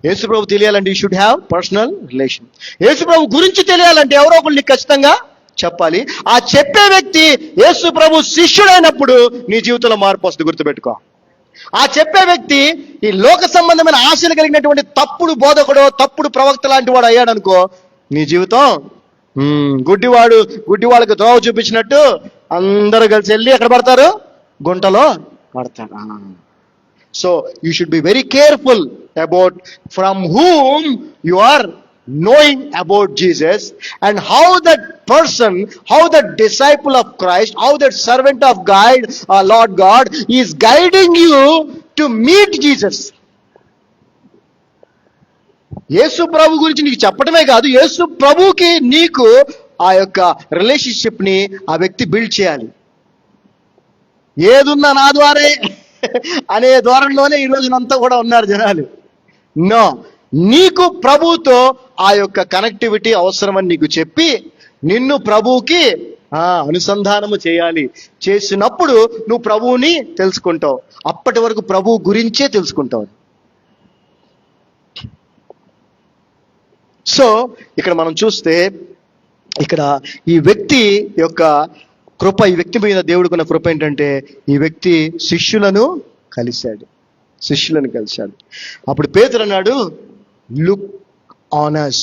S1: యేసు ప్రభు తెలియాలంటే you should have personal relation. యేసు ప్రభు గురించి తెలియాలంటే ఎవరో ఒకళ్ళు నీకు ఖచ్చితంగా చెప్పాలి. ఆ చెప్పే వ్యక్తి యేసు ప్రభు శిష్యుడైనప్పుడు నీ జీవితంలో మార్పు వస్తుంది. గుర్తుపెట్టుకో. ఆ చెప్పే వ్యక్తి ఈ లోక సంబంధమైన ఆశలు కలిగినటువంటి తప్పుడు బోధకుడు, తప్పుడు ప్రవక్త లాంటి వాడు అయ్యాడు అనుకో, నీ జీవితం గుడ్డివాళ్ళకి ద్రోవ చూపించినట్టు అందరూ కలిసి వెళ్ళి ఎక్కడ పడతారు? గుంటలో పడతారు. So you should be very careful about from whom you are knowing about Jesus, and how that person, how that disciple of Christ, how that servant of God, Lord God is guiding you to meet Jesus. యేసు ప్రభు గురించి నీకు చెప్పడమే కాదు, యేసు ప్రభుకి నీకు ఆ యొక్క relationship ని ఆ వ్యక్తి బిల్డ్ చేయాలి. ఏదున్నా నా ద్వారే అనే ధోరణిలోనే ఈ రోజునంతా కూడా ఉన్నారు జనాలు. నో, నీకు ప్రభువుతో ఆ యొక్క కనెక్టివిటీ అవసరమని నీకు చెప్పి నిన్ను ప్రభువుకి అనుసంధానము చేయాలి. చేసినప్పుడు నువ్వు ప్రభువుని తెలుసుకుంటావు. అప్పటి వరకు ప్రభువు గురించే తెలుసుకుంటావు. సో ఇక్కడ మనం చూస్తే, ఇక్కడ ఈ వ్యక్తి యొక్క కృప, ఈ వ్యక్తి మీద దేవుడికున్న కృప ఏంటంటే, ఈ వ్యక్తి శిష్యులను కలిశాడు. అప్పుడు పేతురు అన్నాడు, లుక్ ఆన్ us,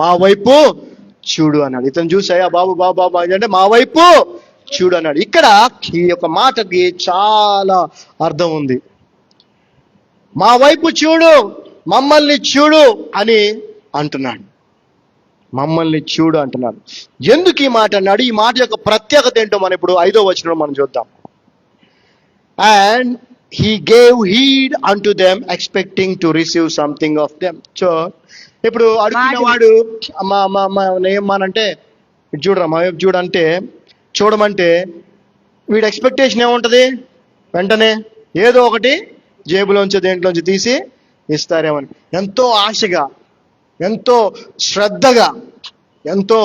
S1: మా వైపు చూడు అన్నాడు. ఇతను చూసాయా బాబు బాబు బాబు అంటే మా వైపు చూడు అన్నాడు. ఇక్కడ ఈ యొక్క మాటకి చాలా అర్థం ఉంది. మా వైపు చూడు, మమ్మల్ని చూడు అని అంటున్నాడు. మమ్మల్ని చూడు అంటున్నాడు. ఎందుకు ఈ మాట అన్నాడు? ఈ మాట యొక్క ప్రత్యేకత ఏంటో మనం ఇప్పుడు 5వ వచనంలో మనం చూద్దాం. And he gave heed unto them, expecting to receive something of them. So ఇప్పుడు అడుగుతున్నవాడు ఏమనంటే ఇటు చూడరా మా వైపు చూడంటే చూడమంటే వీడి ఎక్స్పెక్టేషన్ ఏముంటది? వెంటనే ఏదో ఒకటి జేబులోంచి దేంట్లోంచి తీసి ఇస్తారేమని ఎంతో ఆశగా, ఎంతో శ్రద్ధగా, ఎంతో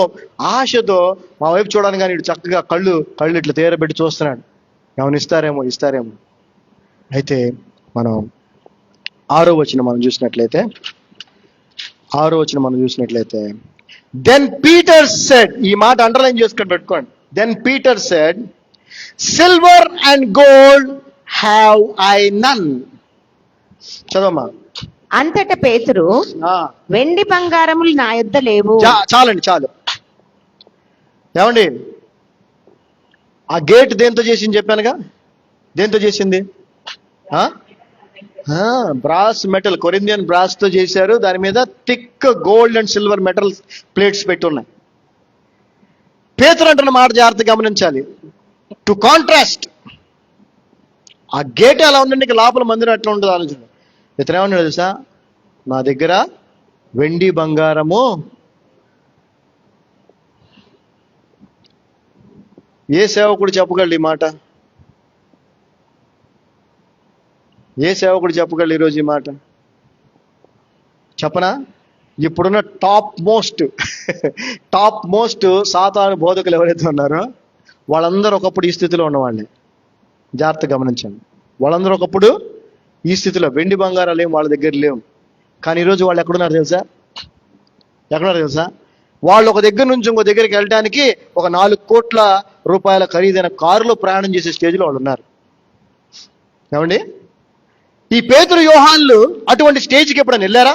S1: ఆశతో మా వైపు చూడడానికి కానీ ఇటు చక్కగా కళ్ళు ఇట్లా తేరబెట్టి చూస్తున్నాడు. ఏమైనా ఇస్తారేమో. అయితే మనం 6వ వచనం మనం చూసినట్లయితే దెన్ పీటర్ సెడ్, ఈ మాట అండర్లైన్ చేసుకొని పెట్టుకోండి. Then Peter said, silver and gold have I none. చదవమ్మా.
S2: అంతట పేతురు, వెండి బంగారములు నా యొద్ద లేవు.
S1: చాలు. ఏమండి, ఆ గేట్ దేంతో చేసింది చెప్పానుగా? దేంతో చేసింది? బ్రాస్ మెటల్, కొరింథియన్ బ్రాస్ తో చేశారు. దాని మీద thick gold and silver metal plates పెట్టి ఉన్నాయి. పేతురు అంటున్న మాట జాగ్రత్త గమనించాలి. టు కాంట్రాస్ట్, ఆ గేట్ ఎలా ఉందండి, లోపల మందిరం ఎట్లా ఉంటుంది ఆలోచన. ఇతను ఏమన్నాడు తెలుసా? నా దగ్గర వెండి బంగారము. ఏ సేవకుడు చెప్పగలడు ఈ మాట? ఏ సేవకుడు చెప్పగలడు ఈరోజు ఈ మాట? చెప్పనా? ఇప్పుడున్న టాప్ మోస్ట్ సాతాను బోధకులు ఎవరైతే ఉన్నారో వాళ్ళందరూ ఒకప్పుడు ఈ స్థితిలో ఉన్నవాళ్ళే. జాగ్రత్త గమనించండి. వాళ్ళందరూ ఒకప్పుడు ఈ స్థితిలో, వెండి బంగారాలు ఏం వాళ్ళ దగ్గర లేవు. కానీ ఈరోజు వాళ్ళు ఎక్కడున్నారు తెలుసా? వాళ్ళు ఒక దగ్గర నుంచి ఇంకో దగ్గరికి వెళ్ళడానికి ఒక 4 కోట్ల రూపాయల ఖరీదైన కారులో ప్రయాణం చేసే స్టేజ్లో వాళ్ళు ఉన్నారు. ఏమండి, ఈ పేతురు యోహాన్లు అటువంటి స్టేజ్కి ఎప్పుడైనా వెళ్ళారా?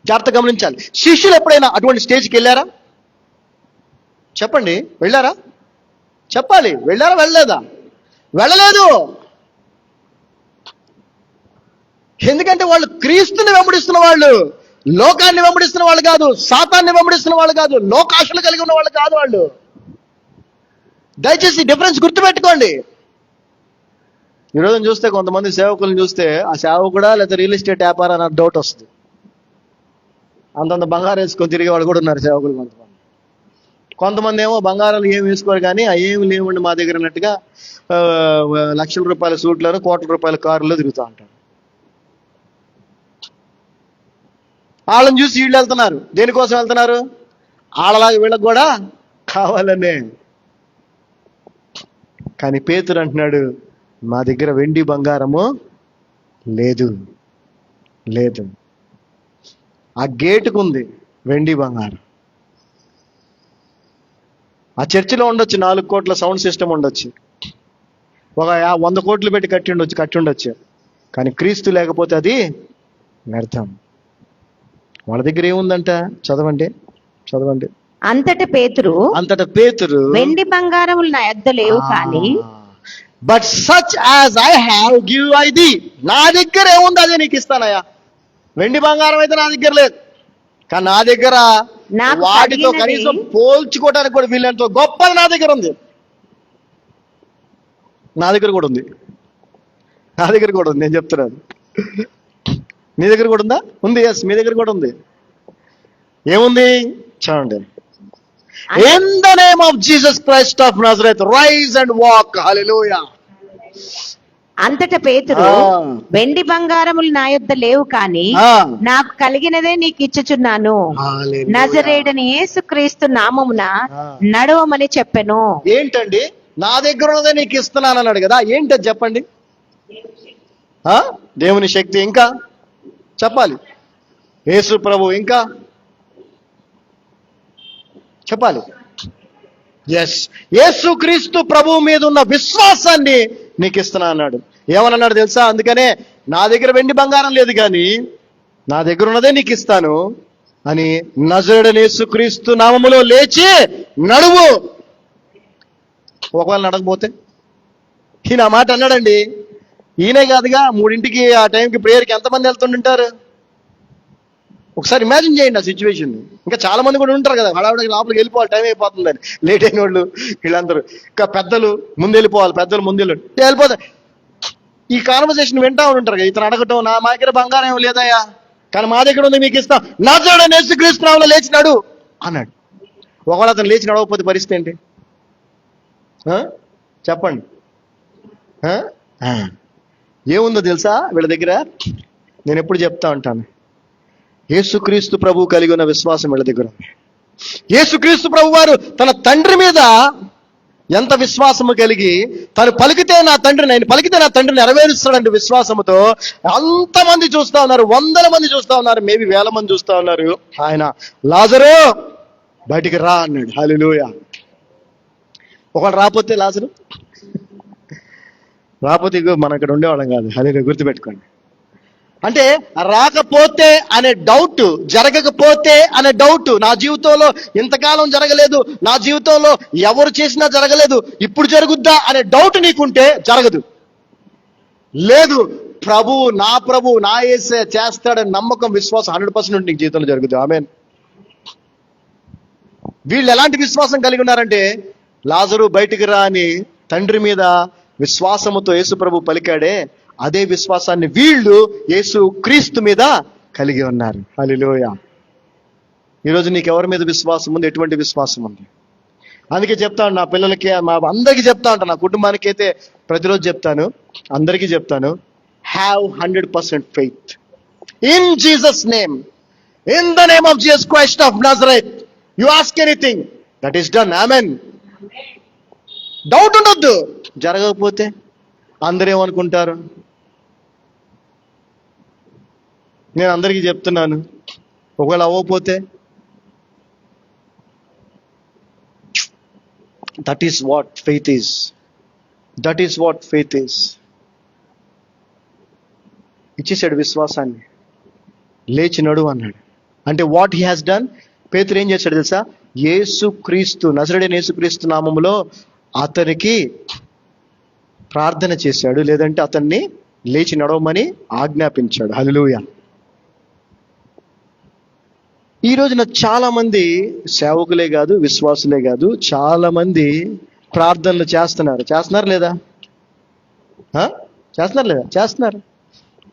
S1: జాగ్రత్త గమనించాలి. శిష్యులు ఎప్పుడైనా అటువంటి స్టేజ్కి వెళ్ళారా? చెప్పండి, వెళ్ళారా? చెప్పాలి. వెళ్ళారా? వెళ్ళలేదా? వెళ్ళలేదు. ఎందుకంటే వాళ్ళు క్రీస్తుని వెంబడిస్తున్న వాళ్ళు, లోకాన్ని వెంబడిస్తున్న వాళ్ళు కాదు, సాతాన్ని వెంబడిస్తున్న వాళ్ళు కాదు, లోకాశలు కలిగి ఉన్న వాళ్ళు కాదు వాళ్ళు. దయచేసి డిఫరెన్స్ గుర్తుపెట్టుకోండి. ఈరోజు చూస్తే కొంతమంది సేవకులను చూస్తే ఆ సేవకుడా లేదా రియల్ ఎస్టేట్ వ్యాపారం అన్న డౌట్ వస్తుంది. అంతంత బంగారం వేసుకొని తిరిగే వాళ్ళు కూడా ఉన్నారు సేవకులు. కొంతమంది ఏమో బంగారాలు ఏమి వేసుకోరు, కానీ ఆ ఏమి లేవండి మా దగ్గర అన్నట్టుగా లక్షల రూపాయల సూట్లను, కోట్ల రూపాయల కారులో తిరుగుతూ ఉంటారు. వాళ్ళని చూసి వీళ్ళు వెళ్తున్నారు. దేనికోసం వెళ్తున్నారు? వాళ్ళలాగా వీళ్ళకి కూడా కావాలనే. కానీ పేతురు అంటున్నాడు, మా దగ్గర వెండి బంగారము లేదు. ఆ గేటుకు ఉంది వెండి బంగారం. ఆ చర్చిలో ఉండొచ్చు 4 కోట్ల సౌండ్ సిస్టమ్ ఉండొచ్చు, ఒక 100 కోట్లు పెట్టి కట్టి ఉండొచ్చు. కానీ క్రీస్తు లేకపోతే అది వ్యర్థం. వాళ్ళ దగ్గర ఏముందంట? చదవండి.
S2: అంతట పేతురు, వెండి బంగారములు నా యొద్ద లేవు, కానీ
S1: but such as I have give I the. నా దగ్గర ఏముంది అదే నీకు ఇస్తానయ్యా. వెండి బంగారం అయితే నా దగ్గర లేదు, కానీ నా దగ్గర వాటితో కనీసం పోల్చుకోవడానికి కూడా వీళ్ళంతో గొప్పది నా దగ్గర ఉంది. నా దగ్గర కూడా ఉంది. నేను చెప్తున్నాను. మీ దగ్గర కూడా ఉందా? ఉంది. ఎస్, మీ దగ్గర కూడా ఉంది. ఏముంది చూడండి. In the name of Jesus Christ of Nazareth rise and walk. Hallelujah.
S2: అంతట పేతురు, వెండి బంగారములు నా యొద్ద లేవు, కానీ నాకు కలిగినదే నీకు ఇచ్చుచున్నాను. నజరేయుడైన యేసుక్రీస్తు నామమున నడవమని చెప్పెను.
S1: ఏంటండి? నా దగ్గర ఉన్నదే నీకు ఇస్తున్నాను అన్నాడు కదా. ఏంటది చెప్పండి. దేవుని శక్తి, ఇంకా చెప్పాలి. యేసు ప్రభు, ఇంకా చెప్పాలి. ఎస్, యేసు క్రీస్తు ప్రభు మీద ఉన్న విశ్వాసాన్ని నీకు ఇస్తున్నా అన్నాడు. ఏమన్నాడు తెలుసా? అందుకనే నా దగ్గర వెండి బంగారం లేదు, కానీ నా దగ్గర ఉన్నదే నీకు ఇస్తాను అని నజరేయుడైన యేసుక్రీస్తు నామములో లేచి నడువు. ఒకవేళ నడకపోతే ఈయన మాట అన్నాడండి. ఈయనే కాదుగా, 3ంటికి ఆ టైంకి ప్రేయర్కి ఎంతమంది వెళ్తుంటారు? ఒకసారి ఇమాజిన్ చేయండి ఆ సిచ్యువేషన్. ఇంకా చాలా మంది కూడా ఉంటారు కదా, హడావుడికి లోపలికి వెళ్ళిపోవాలి, టైం అయిపోతుందని. లేట్ అయిన వాళ్ళు వీళ్ళందరూ, ఇంకా పెద్దలు ముందు వెళ్ళిపోవాలి. వెళ్ళిపోతారు. ఈ కాన్వర్సేషన్ వింటా ఉంటారు కదా, ఇతను అడగటం, నా మా దగ్గర బంగారం ఏం లేదయ్యా కానీ మా దగ్గర ఉంది మీకు ఇస్తాం, నజరేయుడైన యేసుక్రీస్తు నామములో లేచినాడు అన్నాడు. ఒకవేళ అతను లేచి నడవకపోతే పరిస్థితి ఏంటి? చెప్పండి. ఏముందో తెలుసా వీళ్ళ దగ్గర? నేను ఎప్పుడు చెప్తా ఉంటాను, యేసుక్రీస్తు ప్రభు కలిగి ఉన్న విశ్వాసం వీళ్ళ దగ్గర ఉంది. యేసుక్రీస్తు ప్రభు వారు తన తండ్రి మీద ఎంత విశ్వాసము కలిగి, తను పలికితే నా తండ్రి, నేను పలికితే నా తండ్రిని నెరవేరుస్తాడంటే విశ్వాసముతో అంతమంది చూస్తా ఉన్నారు, వందల మంది చూస్తా ఉన్నారు, మేబీ వేల మంది చూస్తా ఉన్నారు. ఆయన లాజరు బయటికి రా అన్నాడు. హల్లెలూయా. ఒకళ్ళు రాకపోతే లాజరు రాకపోతే ఇగో మనం ఇక్కడ ఉండేవాళ్ళం కాదు. హల్లెలూయా. గుర్తుపెట్టుకోండి. అంటే రాకపోతే అనే డౌట్, జరగకపోతే అనే డౌట్, నా జీవితంలో ఇంతకాలం జరగలేదు, నా జీవితంలో ఎవరు చేసినా జరగలేదు, ఇప్పుడు జరుగుద్దా అనే డౌట్ నీకుంటే జరగదు. లేదు, ప్రభు నా యేసే చేస్తాడని నమ్మకం, విశ్వాసం 100% నీకు జీవితంలో జరుగుతుంది. ఆమేన్. వీళ్ళు ఎలాంటి విశ్వాసం కలిగి ఉన్నారంటే, లాజరు బయటికి రా అని తండ్రి మీద విశ్వాసముతో యేసు ప్రభు పలికాడే, అదే విశ్వాసాన్ని వీళ్ళు యేసు క్రీస్తు మీద కలిగి ఉన్నారు. హల్లెలూయా. ఈరోజు నీకు ఎవరి మీద విశ్వాసం ఉంది? ఎటువంటి విశ్వాసం ఉంది? అందుకే చెప్తాను నా పిల్లలకి, మా అందరికీ చెప్తా ఉంటాను, నా కుటుంబానికి అయితే ప్రతిరోజు చెప్తాను, అందరికీ చెప్తాను, have 100% faith in Jesus name, in the name of Jesus Christ of Nazareth. You ask anything, that is done. Amen. Doubt ఉండొద్దు. జరగకపోతే అందరూ ఏమనుకుంటారు? నేను అందరికీ చెప్తున్నాను, ఒకవేళ అవ్వకపోతే, that is what faith is. That is what faith is. ఇచ్చేసాడు విశ్వాసాన్ని, లేచి నడువు అన్నాడు. అంటే వాట్ హీ హాస్ డన్. పేతురు ఏం చేశాడు తెలుసా? యేసుక్రీస్తు, నజరేయుడైన యేసుక్రీస్తు నామములో అతనికి ప్రార్థన చేశాడు, లేదంటే అతన్ని లేచి నడవమని ఆజ్ఞాపించాడు. హల్లెలూయా. ఈ రోజున చాలా మంది సేవకులే కాదు, విశ్వాసులే కాదు, చాలా మంది ప్రార్థనలు చేస్తున్నారు లేదా? చేస్తున్నారు.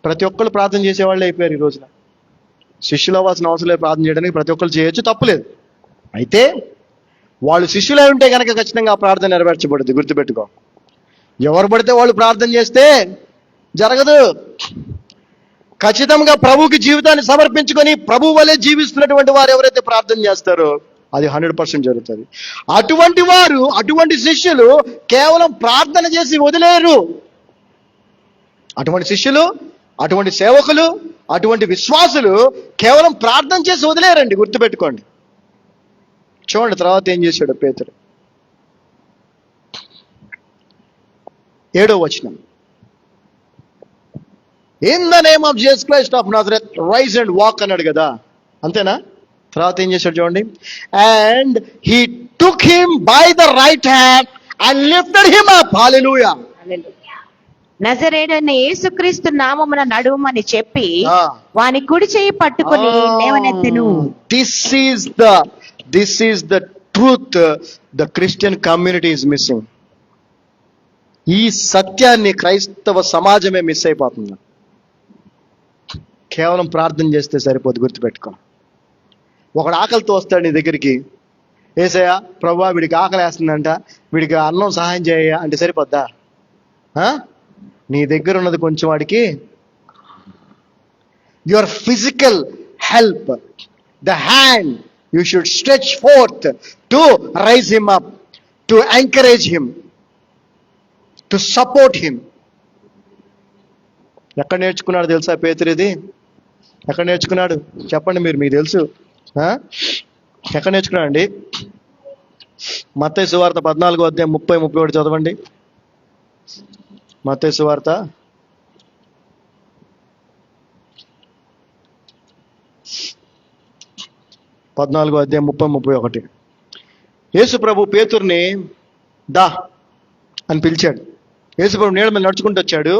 S1: ప్రతి ఒక్కళ్ళు ప్రార్థన చేసేవాళ్ళే అయిపోయారు ఈ రోజున. శిష్యులు అవ్వాల్సిన అవసరం లేదు ప్రార్థన చేయడానికి, ప్రతి ఒక్కళ్ళు చేయొచ్చు, తప్పులేదు. అయితే వాళ్ళు శిష్యులై ఉంటే కనుక ఖచ్చితంగా ఆ ప్రార్థన నెరవేర్చబడుతుంది. గుర్తుపెట్టుకో. ఎవరు పడితే వాళ్ళు ప్రార్థన చేస్తే జరగదు. ఖచ్చితంగా ప్రభువుకి జీవితాన్ని సమర్పించుకొని ప్రభు వలె జీవిస్తున్నటువంటి వారు ఎవరైతే ప్రార్థన చేస్తారో అది 100% జరుగుతుంది. అటువంటి వారు, అటువంటి శిష్యులు కేవలం ప్రార్థన చేసి వదిలేరు. అటువంటి శిష్యులు, అటువంటి సేవకులు, అటువంటి విశ్వాసులు కేవలం ప్రార్థన చేసి వదిలేరండి. గుర్తుపెట్టుకోండి. చూడండి తర్వాత ఏం చేశాడు పేతురు. 7వ వచనం. In the name of Jesus Christ of Nazareth rise and walk అన్నాడు కదా, అంతేనా? తర్వాత ఏం చేశాడు చూడండి. And he took him by the right hand and lifted him up. Hallelujah.
S2: నజరేయుడైన యేసుక్రీస్తు నామమున నడుమని చెప్పి వాని కుడి చేయి పట్టుకొని లేవనెత్తెను.
S1: This is the truth the Christian community is missing. ఈ సత్యాన్ని క్రైస్తవ సమాజమే మిస్ అయిపోతుంది. కేవలం ప్రార్థన చేస్తే సరిపోదు. గుర్తుపెట్టుకో. ఒకడు ఆకలితో వస్తాడు నీ దగ్గరికి, ఏసయ్యా ప్రభువా వీడికి ఆకలి వేస్తుందంట, వీడికి అన్నం సహాయం చేయ అంటే సరిపోద్దా? నీ దగ్గర ఉన్నది కొంచెం వాడికి your physical help, the hand you should stretch forth to raise him up, to encourage him, to support him. ఎక్కడ నేర్చుకున్నాడు తెలుసా పేతురు ఇది? ఎక్కడ నేర్చుకున్నాడు చెప్పండి మీరు, మీకు తెలుసు. ఎక్కడ నేర్చుకున్నాడు అండి? మత్తయి సువార్త 14వ అధ్యాయం 30-31 చదవండి. మత్తయి సువార్త 14వ అధ్యాయం 30-31. యేసు ప్రభు పేతుర్ని దా అని పిలిచాడు. యేసు ప్రభు నీళ్ళ మీద నడుచుకుంటూ వచ్చాడు.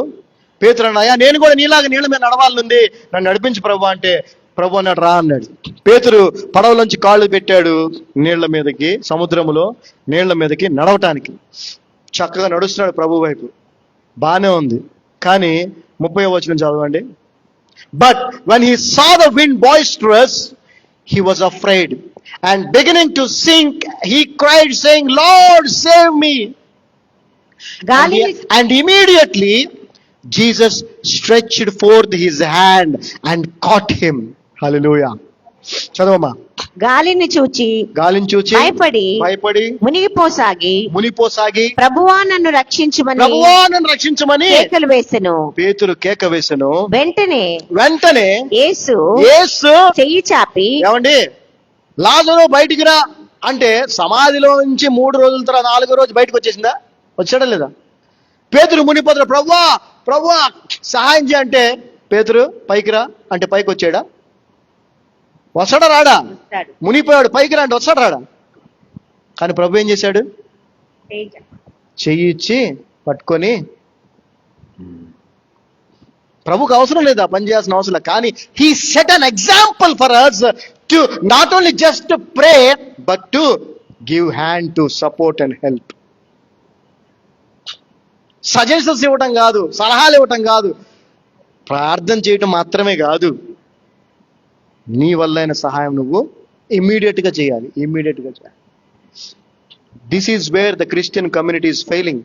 S1: పేతురు అన్నాయా నేను కూడా నీలాగా నీళ్ళ మీద నడవాలనుంది, నన్ను నడిపించు ప్రభు అంటే, ప్రభు అన్నాడు రా అన్నాడు. పేతురు పడవలోంచి కాళ్ళు పెట్టాడు నీళ్ల మీదకి, సముద్రములో నీళ్ల మీదకి నడవటానికి. చక్కగా నడుస్తున్నాడు ప్రభు వైపు, బాగానే ఉంది. కానీ 30వ వచనం చదవండి. But when he saw the wind boisterous, he was afraid, and beginning to sink, he cried, saying, Lord, save me.
S2: గాలిని
S1: And immediately Jesus stretched forth his hand and caught him. Hallelujah. చదవమ్మా.
S2: గాలిని చూచి
S1: గాలిని చూచి భయపడి మునిపోసాగి
S2: ప్రభువా నన్ను రక్షించుమని కేకలు వేసెను.
S1: పేతురు కేక వేసెను.
S2: వెంటనే యేసు చెయ్యి చాపి,
S1: ఏమండి, లాజరు బయటికి రా అంటే సమాధిలో నుంచి 3 రోజుల తర్వాత 4వ రోజు బయటకు వచ్చేసిందా? వచ్చాడా లేదా? పేతురు మునిపోతాడు, ప్రభువా సహాయం చేయ అంటే, పేతురు పైకి రా అంటే పైకి వచ్చాడా? వస్తాడా రాడా? మునిపోయాడు, పైకి రా అంటే వస్తాడా రాడా? కానీ ప్రభు ఏం చేశాడు? చెయ్యి ఇచ్చి పట్టుకొని, ప్రభుకి అవసరం లేదా పని చేయాల్సిన అవసరం లేదు, కానీ he set an example for us to not only just pray but to give hand to support and help. Suggestions ఇవ్వటం కాదు, సలహాలు ఇవ్వటం కాదు, ప్రార్థన చేయటం మాత్రమే కాదు, నీ వల్ల అయిన సహాయం నువ్వు ఇమ్మీడియట్ గా చేయాలి. This is where the Christian community is failing.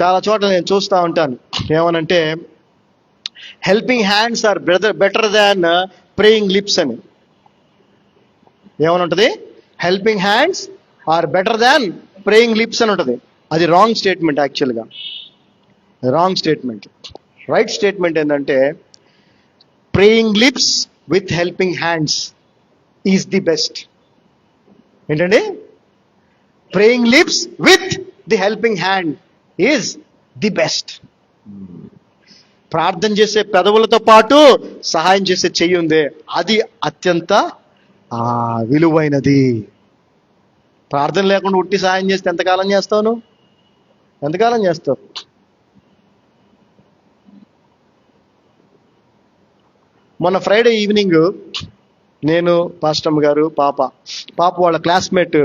S1: చాలా చోట్ల నేను చూస్తూ ఉంటాను, ఏమనంటే helping hands are better than praying lips అని. ఏమనుంటది? Helping hands are better than praying lips అని ఉంటుంది. అది రాంగ్ స్టేట్మెంట్. యాక్చువల్గా రాంగ్ స్టేట్మెంట్. రైట్ స్టేట్మెంట్ ఏంటంటే praying lips with helping hands is the best. ఏంటండి? Praying lips with the helping hand is the best. ప్రార్థన చేసే పెదవులతో పాటు సహాయం చేసే చెయ్యి ఉందే, అది అత్యంత విలువైనది. ప్రార్థన లేకుండా ఉట్టి సహాయం చేస్తే ఎంతకాలం చేస్తావు? ఎంతకాలం చేస్తావు? మొన్న ఫ్రైడే ఈవినింగ్ నేను, పాస్టమ్ గారు, పాప వాళ్ళ క్లాస్మేట్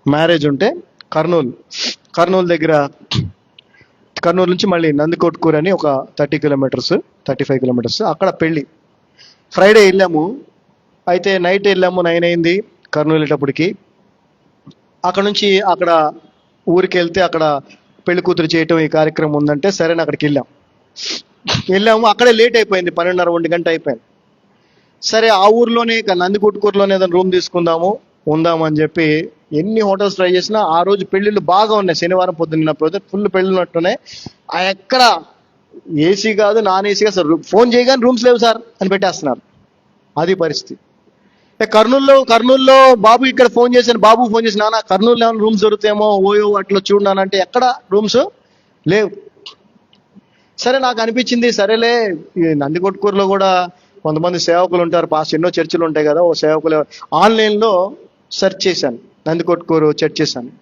S1: మ్యారేజ్ ఉంటే కర్నూలు దగ్గర, కర్నూలు నుంచి మళ్ళీ నందికొట్కూరు అని ఒక 35 కిలోమీటర్స్ అక్కడ పెళ్ళి. ఫ్రైడే వెళ్ళాము. అయితే నైట్ వెళ్ళాము, 9 అయింది కర్నూలు వెళ్ళేటప్పటికి. అక్కడ నుంచి అక్కడ ఊరికి వెళ్తే అక్కడ పెళ్లి కూతురు చేయటం ఈ కార్యక్రమం ఉందంటే సరే అక్కడికి వెళ్ళాము. అక్కడే లేట్ అయిపోయింది, 12:30 1 గంట అయిపోయింది. సరే ఆ ఊర్లోనే నందికొట్కూరులోనే ఏదైనా రూమ్ ఉందామని చెప్పి ఎన్ని హోటల్స్ ట్రై చేసినా ఆ రోజు పెళ్లిళ్ళు బాగా ఉన్నాయి. శనివారం పొద్దున్న ఫుల్ పెళ్లి ఉన్నట్టున్నాయి. ఎక్కడ ఏసీ కాదు, నాన్ ఏసీ కాదు, సార్ ఫోన్ చేయగానే రూమ్స్ లేవు సార్ అని పెట్టేస్తున్నారు. అది పరిస్థితి. కర్నూలులో బాబు ఇక్కడ ఫోన్ చేశాను, నాన్న కర్నూలులో ఏమైనా రూమ్స్ దొరుకుతాయేమో, ఓయో అట్లా చూడనానంటే ఎక్కడ రూమ్స్ లేవు. సరే నాకు అనిపించింది, సరేలే నందికొట్కూరులో కూడా కొంతమంది సేవకులు ఉంటారు, ఎన్నో చర్చిలు ఉంటాయి కదా, ఓ సేవకులు ఆన్లైన్లో సెర్చ్ చేశాను, నందికొట్కూరు చర్చెస్ అని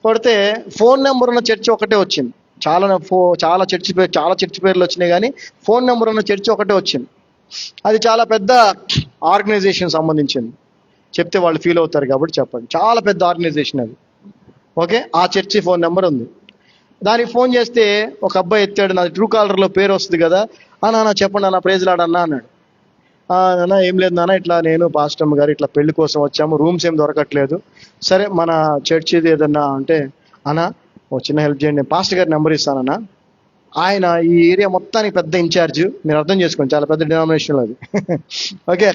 S1: కొడితే ఫోన్ నెంబర్ ఉన్న చర్చి ఒకటే వచ్చింది. చాలా చర్చి పేర్లు వచ్చినాయి, కానీ ఫోన్ నెంబర్ ఉన్న చర్చి ఒకటే వచ్చింది. అది చాలా పెద్ద ఆర్గనైజేషన్ సంబంధించింది. చెప్తే వాళ్ళు ఫీల్ అవుతారు కాబట్టి చెప్పండి. చాలా పెద్ద ఆర్గనైజేషన్ అది. ఓకే, ఆ చర్చి ఫోన్ నెంబర్ ఉంది. దానికి ఫోన్ చేస్తే ఒక అబ్బాయి ఎత్తాడు, నాది ట్రూ కాలర్లో పేరు వస్తుంది కదా, నాన్న చెప్పండి అన్న, ప్రైజ్ లార్డ్ అన్నా అన్నాడు. నాన్న ఏం లేదు నాన్న, ఇట్లా నేను పాస్టమ్ గారు ఇట్లా పెళ్లి కోసం వచ్చాము, రూమ్స్ ఏం దొరకట్లేదు, సరే మన చర్చిది ఏదన్నా అంటే, అన్న ఓ చిన్న హెల్ప్ చేయండి, నేను పాస్టర్ గారి నెంబర్ ఇస్తానన్నా. ఆయన ఈ ఏరియా మొత్తానికి పెద్ద ఇన్ఛార్జ్, మీరు అర్థం చేసుకోండి, చాలా పెద్ద డినామినేషన్ అది. ఓకే,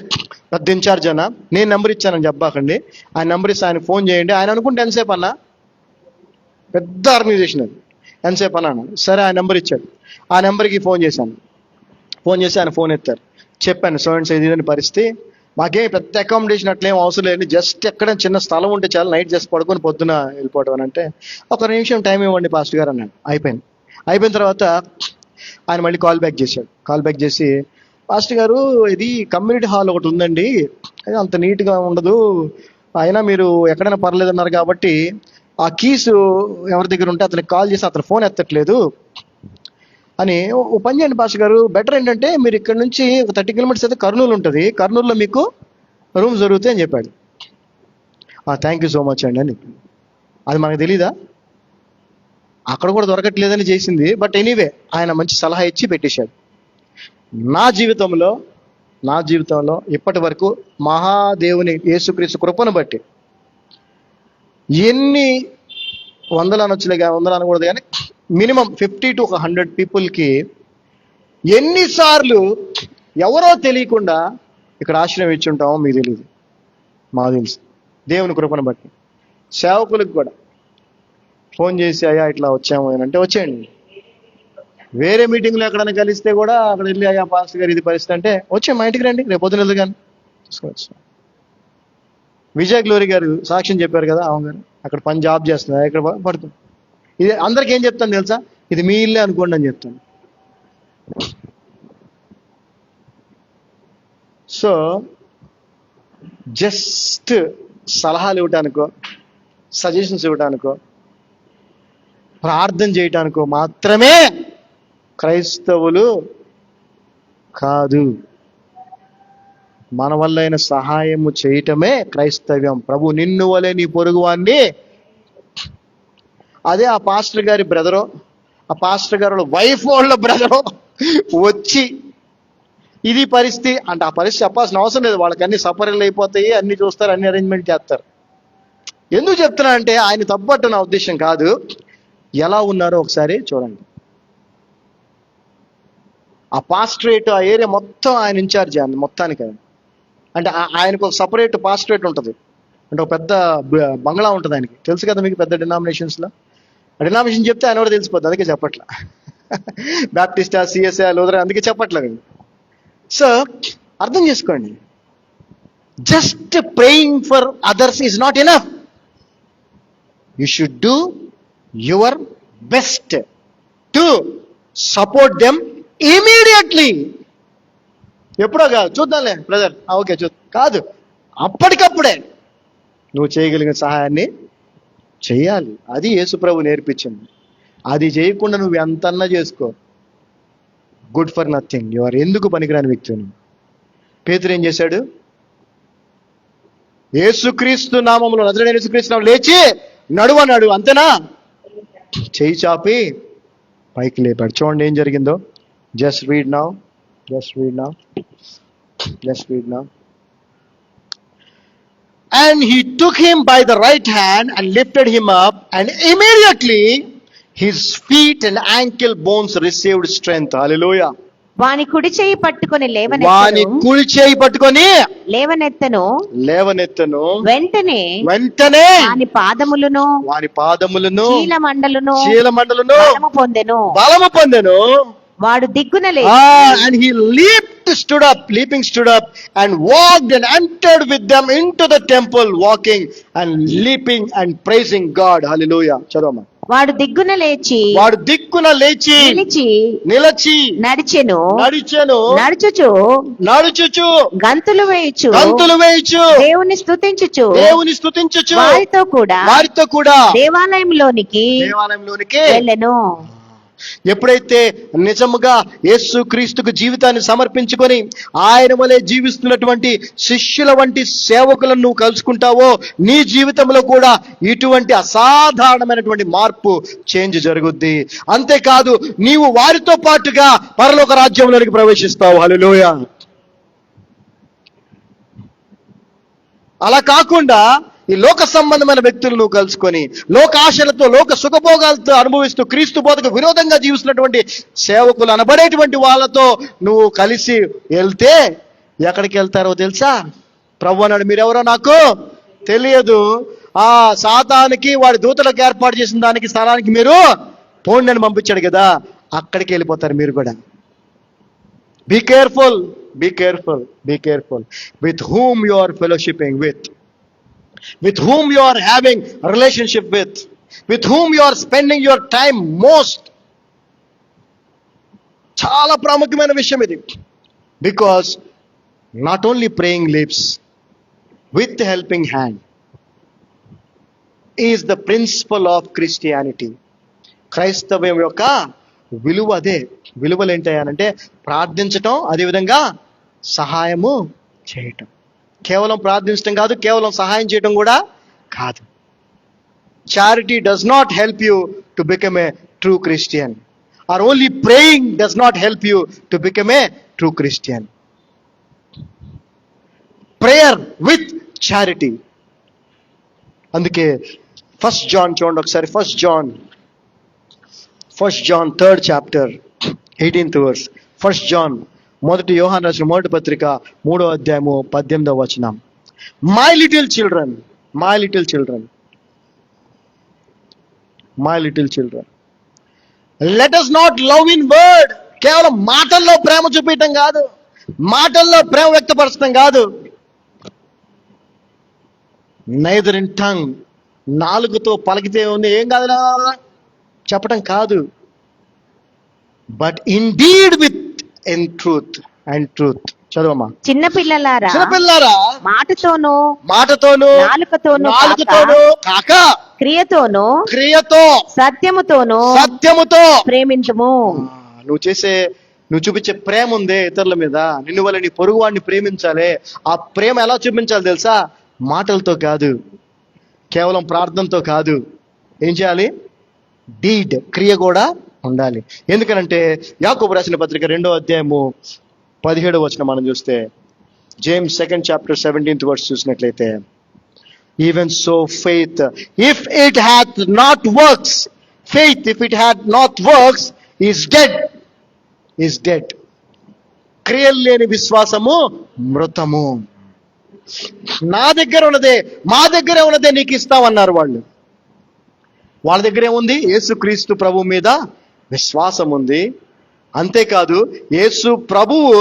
S1: పెద్ద ఇన్ఛార్జ్ అన్న, నేను నెంబర్ ఇచ్చానని చెప్పాకండి, ఆయన నెంబర్ ఇస్తే ఆయన ఫోన్ చేయండి. ఆయన అనుకుంటే ఎంతసేపు అన్న, పెద్ద ఆర్గనైజేషన్ అది, ఎంతసేపు అన్నాను. సరే ఆయన నెంబర్ ఇచ్చాడు. ఆ నెంబర్కి ఫోన్ చేసి ఆయన ఫోన్ ఎత్తారు. చెప్పాను, సో అండ్ సో ఇది పరిస్థితి, మాకేం పెద్ద అకామిడేషన్ అట్లేం అవసరం లేదు, జస్ట్ ఎక్కడ చిన్న స్థలం ఉంటే చాలు, నైట్ జస్ట్ పడుకొని పొద్దున వెళ్ళిపోవడం అని అంటే, ఒక నిమిషం టైం ఇవ్వండి పాస్టర్ గారు అన్నాడు. అయిపోయిన తర్వాత ఆయన మళ్ళీ కాల్ బ్యాక్ చేసి పాస్టర్ గారు ఇది కమ్యూనిటీ హాల్ ఒకటి ఉందండి, అది అంత నీట్గా ఉండదు, అయినా మీరు ఎక్కడైనా పర్లేదన్నారు కాబట్టి ఆ కీస్ ఎవరి దగ్గర ఉంటే అతనికి కాల్ చేసి అతను ఫోన్ ఎత్తట్లేదు అని. ఓ పని చేయండి పాస్టర్ గారు, బెటర్ ఏంటంటే మీరు ఇక్కడ నుంచి ఒక 30 కిలోమీటర్స్ అయితే కర్నూలు ఉంటుంది, కర్నూలులో మీకు రూమ్స్ దొరుకుతాయి అని చెప్పాడు. థ్యాంక్ యూ సో మచ్ అండి అని. అది మనకు తెలీదా? అక్కడ కూడా దొరకట్లేదని చేసింది. బట్ ఎనీవే ఆయన మంచి సలహా ఇచ్చి పెట్టేశాడు. నా జీవితంలో ఇప్పటి వరకు మహాదేవుని యేసుక్రీస్తు కృపను బట్టి ఎన్ని వందలు అనకూడదు కానీ మినిమం 50 to 100 పీపుల్కి ఎన్నిసార్లు ఎవరో తెలియకుండా ఇక్కడ ఆశ్రయం ఇచ్చి ఉంటామో మీకు తెలియదు, మాకు తెలుసు. దేవుని కృపను బట్టి సేవకులకు కూడా ఫోన్ చేసి అయ్యా ఇట్లా వచ్చాము అని అంటే వచ్చేయండి. వేరే మీటింగ్లో ఎక్కడైనా కలిస్తే కూడా అక్కడ వెళ్ళి అయ్యా పాస్టర్ గారు ఇది పరిస్థితి అంటే వచ్చే మా ఇంటికి రండి, రేపు పొద్దున కానీ చూసుకోవచ్చు. విజయ్ గ్లోరీ గారు సాక్ష్యం చెప్పారు కదా, అవును గారు అక్కడ పని జాబ్ చేస్తున్నారు, ఇక్కడ పడుతుంది. ఇది అందరికి ఏం చెప్తాను తెలుసా, ఇది మీ ఇల్లే అనుకోండి అని చెప్తాను. సో జస్ట్ సలహాలు ఇవ్వటానికో, సజెషన్స్ ఇవ్వటానికో, ప్రార్థన చేయటానికో మాత్రమే క్రైస్తవులు కాదు. మన వల్ల అయిన సహాయము చేయటమే క్రైస్తవ్యం. ప్రభు నిన్ను వలె నీ పొరుగువాన్ని. అదే ఆ పాస్టర్ గారి బ్రదరో, ఆ పాస్టర్ గారి వైఫ్ వాళ్ళ బ్రదరో వచ్చి ఇది పరిస్థితి అంటే ఆ పరిస్థితి చెప్పాల్సిన అవసరం లేదు. వాళ్ళకి అన్ని సపరీలు అయిపోతాయి, అన్ని చూస్తారు, అన్ని అరేంజ్మెంట్ చేస్తారు. ఎందుకు చెప్తున్నా అంటే ఆయన తప్పట్టు నా ఉద్దేశం కాదు. ఎలా ఉన్నారో ఒకసారి చూడండి. ఆ పాస్టరేట్ ఆ ఏరియా మొత్తం ఆయన ఇన్ఛార్జ్ మొత్తానికి. అంటే ఆయనకు ఒక సపరేట్ పాస్టరేట్ ఉంటుంది, అంటే ఒక పెద్ద బంగ్లా ఉంటుంది ఆయనకి. తెలుసు కదా మీకు, పెద్ద డినామినేషన్స్లో డినామినేషన్ చెప్తే ఆయన కూడా తెలిసిపోద్ది. అందుకే చెప్పట్లా. బ్యాప్టిస్టా, సిఎస్ఐ, లూథరన్ అందుకే చెప్పట్లేదు. సో అర్థం చేసుకోండి, just praying for others is not enough. You should do your best to support them immediately. ఎప్పుడో కాదు, చూద్దాంలే బ్రదర్, ఓకే కాదు, అప్పటికప్పుడే నువ్వు చేయగలిగిన సహాయాన్ని చెయ్యాలి. అది యేసుప్రభు నేర్పించింది. అది చేయకుండా నువ్వు ఎంతన్నా చేసుకో, good for nothing. You are ఎందుకు పనికిరాని వ్యక్తి. పేతురు ఏం చేశాడు? యేసుక్రీస్తు నామములో, నజరేయుడైన యేసుక్రీస్తు నామములో లేచి నడువన్నాడు, అంతేనా? చేయి చాపి పైకి లేపాడు. చూడండి ఏం జరిగిందో. Just read now. And he took him by the right hand and lifted him up, and immediately his feet and ankle bones received strength. Hallelujah.
S2: వాని కుడి చేయి పట్టుకొని లేవనెత్తను. వెంటనే వాని పాదములను చీలమండలును బలము పొందెను. వాడు దిగ్గున
S1: and he stood up and walked and entered with them into the temple, walking and leaping and praising God. Hallelujah. చదవమ్మా.
S2: వాడు దిగ్గున లేచి నిలిచి నడిచెను. నడుచుచు గంతులు వేయుచు దేవుని స్తుతించుచు వారితో కూడా దేవాలయంలోనికి వెళ్ళెను.
S1: ఎప్పుడైతే నిజముగా యేసుక్రీస్తుకు జీవితాన్ని సమర్పించుకొని ఆయన వలె జీవిస్తున్నటువంటి శిష్యుల వంటి సేవకులను నువ్వు కలుసుకుంటావో, నీ జీవితంలో కూడా ఇటువంటి అసాధారణమైనటువంటి మార్పు, చేంజ్ జరుగుద్ది. అంతేకాదు, నీవు వారితో పాటుగా పరలోక రాజ్యంలోనికి ప్రవేశిస్తావు. హల్లెలూయా. అలా కాకుండా ఈ లోక సంబంధమైన వ్యక్తులు నువ్వు కలుసుకొని లోక ఆశలతో, లోక సుఖభోగాలతో అనుభవిస్తూ క్రీస్తు బోధకు విరోధంగా జీవిస్తున్నటువంటి సేవకులు అనబడేటువంటి వాళ్ళతో నువ్వు కలిసి వెళ్తే ఎక్కడికి వెళ్తారో తెలుసా? ప్రభు అన్నాడు, మీరెవరో నాకు తెలియదు. ఆ సాతానికి వాడి దూతలకు ఏర్పాటు చేసిన దానికి స్థలానికి మీరు పోండి అని పంపించాడు కదా, అక్కడికి వెళ్ళిపోతారు మీరు కూడా. Be careful with whom you are fellowshipping with whom you are having a relationship with whom you are spending your time most. చాలా ప్రాముఖ్యమైన విషయం ఇది. Because not only praying lips with helping hand is the principle of Christianity. క్రైస్తవ్యం యొక్క విలువ అదే. విలువలు ఏంటంటే ప్రార్థించటం, అదేవిధంగా సహాయము చేయటం. కేవలం ప్రార్థించటం కాదు, కేవలం సహాయం చేయటం కూడా కాదు. charity does not help you to become a true Christian, or only praying does not help you to become a true Christian. Prayer with charity. అందుకే ఫస్ట్ జాన్ చూడండి ఒకసారి, first John 3rd chapter 18th verse. First John, మొదటి యోహాను రాసిన మొదటి పత్రిక 3వ అధ్యాయము 18వ వచనం. My little children, let us not love in word. కేవలం మాటల్లో ప్రేమ చూపించడం కాదు, మాటల్లో ప్రేమ వ్యక్తపరచడం కాదు. నైదర్ ఇన్ టంగ్, నాలుగుతో పలికితే ఉంది ఏం కాదు చెప్పటం కాదు, but in deed with in truth and truth. చదవమ్మా.
S2: చిన్నపిల్లలారా మాటతోనూ నాలుకతోనూ
S1: కాక
S2: క్రియతోనూ సత్యముతో ప్రేమించుము.
S1: నువ్వు చూపించే ప్రేమ ఉందే ఇతరుల మీద, నిన్ను వల్ల నీ పొరుగు వాడిని ప్రేమించాలి. ఆ ప్రేమ ఎలా చూపించాలి తెలుసా? మాటలతో కాదు, కేవలం ప్రార్థనతో కాదు. ఏం చేయాలి? డీడ్, క్రియ కూడా ఉండాలి. ఎందుకనంటే యాకోబు రాసిన పత్రిక 2వ అధ్యాయము 17వ వచనం మనం చూస్తే, James 2nd chapter 17th verse చూసినట్లయితే, even so faith if it hath not works, is dead. క్రియలు లేని విశ్వాసము మృతము. నా దగ్గర ఉన్నదే, మా దగ్గరే ఉన్నదే నీకు ఇస్తామన్నారు వాళ్ళు. వాళ్ళ దగ్గర ఏముంది? యేసుక్రీస్తు ప్రభు మీద విశ్వాసం ఉంది. అంతేకాదు యేసు ప్రభువు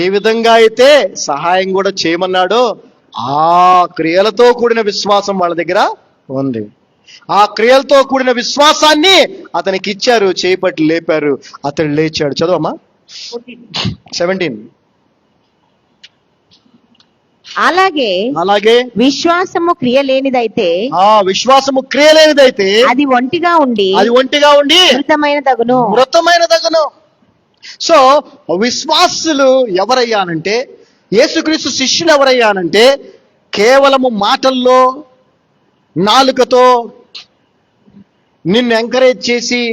S1: ఏ విధంగా అయితే సహాయం కూడా చేయమన్నాడో ఆ క్రియలతో కూడిన విశ్వాసం వాళ్ళ దగ్గర ఉంది. ఆ క్రియలతో కూడిన విశ్వాసాన్ని అతనికి ఇచ్చారు, చేపట్టి లేపారు, అతడు లేచాడు. చదవమ్మా 17.
S2: అలాగే విశ్వాసము క్రియలేనిదైతే అది ఒంటిగా ఉండి మృతమైన తగును.
S1: సో విశ్వాసులు ఎవరయ్యానంటే, యేసుక్రీస్తు శిష్యులు ఎవరయ్యానంటే, కేవలము మాటల్లో నాలుకతో నిన్ను ఎంకరేజ్ చేసి,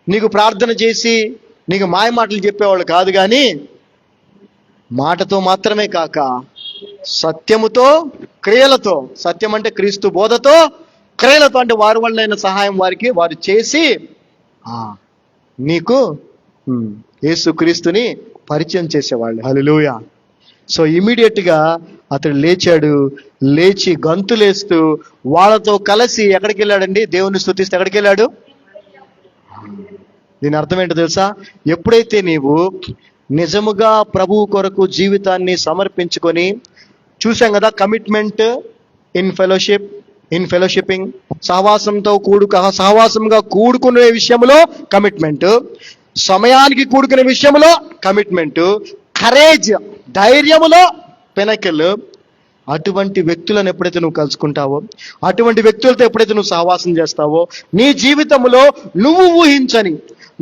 S1: నీకు ప్రార్థన చేసి, నీకు మాయ మాటలు చెప్పేవాళ్ళు కాదు, కానీ మాటతో మాత్రమే కాక సత్యముతో క్రియలతో, సత్యం అంటే క్రీస్తు బోధతో, క్రియలతో అంటే వారి వల్లైన సహాయం వారు చేసి నీకు యేసుక్రీస్తుని పరిచయం చేసేవాళ్ళు. హల్లెలూయా. సో ఇమీడియట్ గా అతడు లేచాడు, లేచి గంతులేస్తూ వాళ్ళతో కలిసి ఎక్కడికి వెళ్ళాడండి? దేవుని స్తుతిస్తూ ఎక్కడికి వెళ్ళాడు? దీని అర్థం ఏంటో తెలుసా? ఎప్పుడైతే నీవు నిజముగా ప్రభువు కొరకు జీవితాన్ని సమర్పించుకొని, చూసాం కదా, కమిట్మెంట్ ఇన్ ఫెలోషిపింగ్, సహవాసంగా కూడుకునే విషయంలో కమిట్మెంట్, సమయానికి కూడుకునే విషయంలో కమిట్మెంట్, కరేజ్, ధైర్యములో పెనకెల్. అటువంటి వ్యక్తులను ఎప్పుడైతే నువ్వు కలుసుకుంటావో, అటువంటి వ్యక్తులతో ఎప్పుడైతే నువ్వు సహవాసం చేస్తావో, నీ జీవితంలో నువ్వు ఊహించని,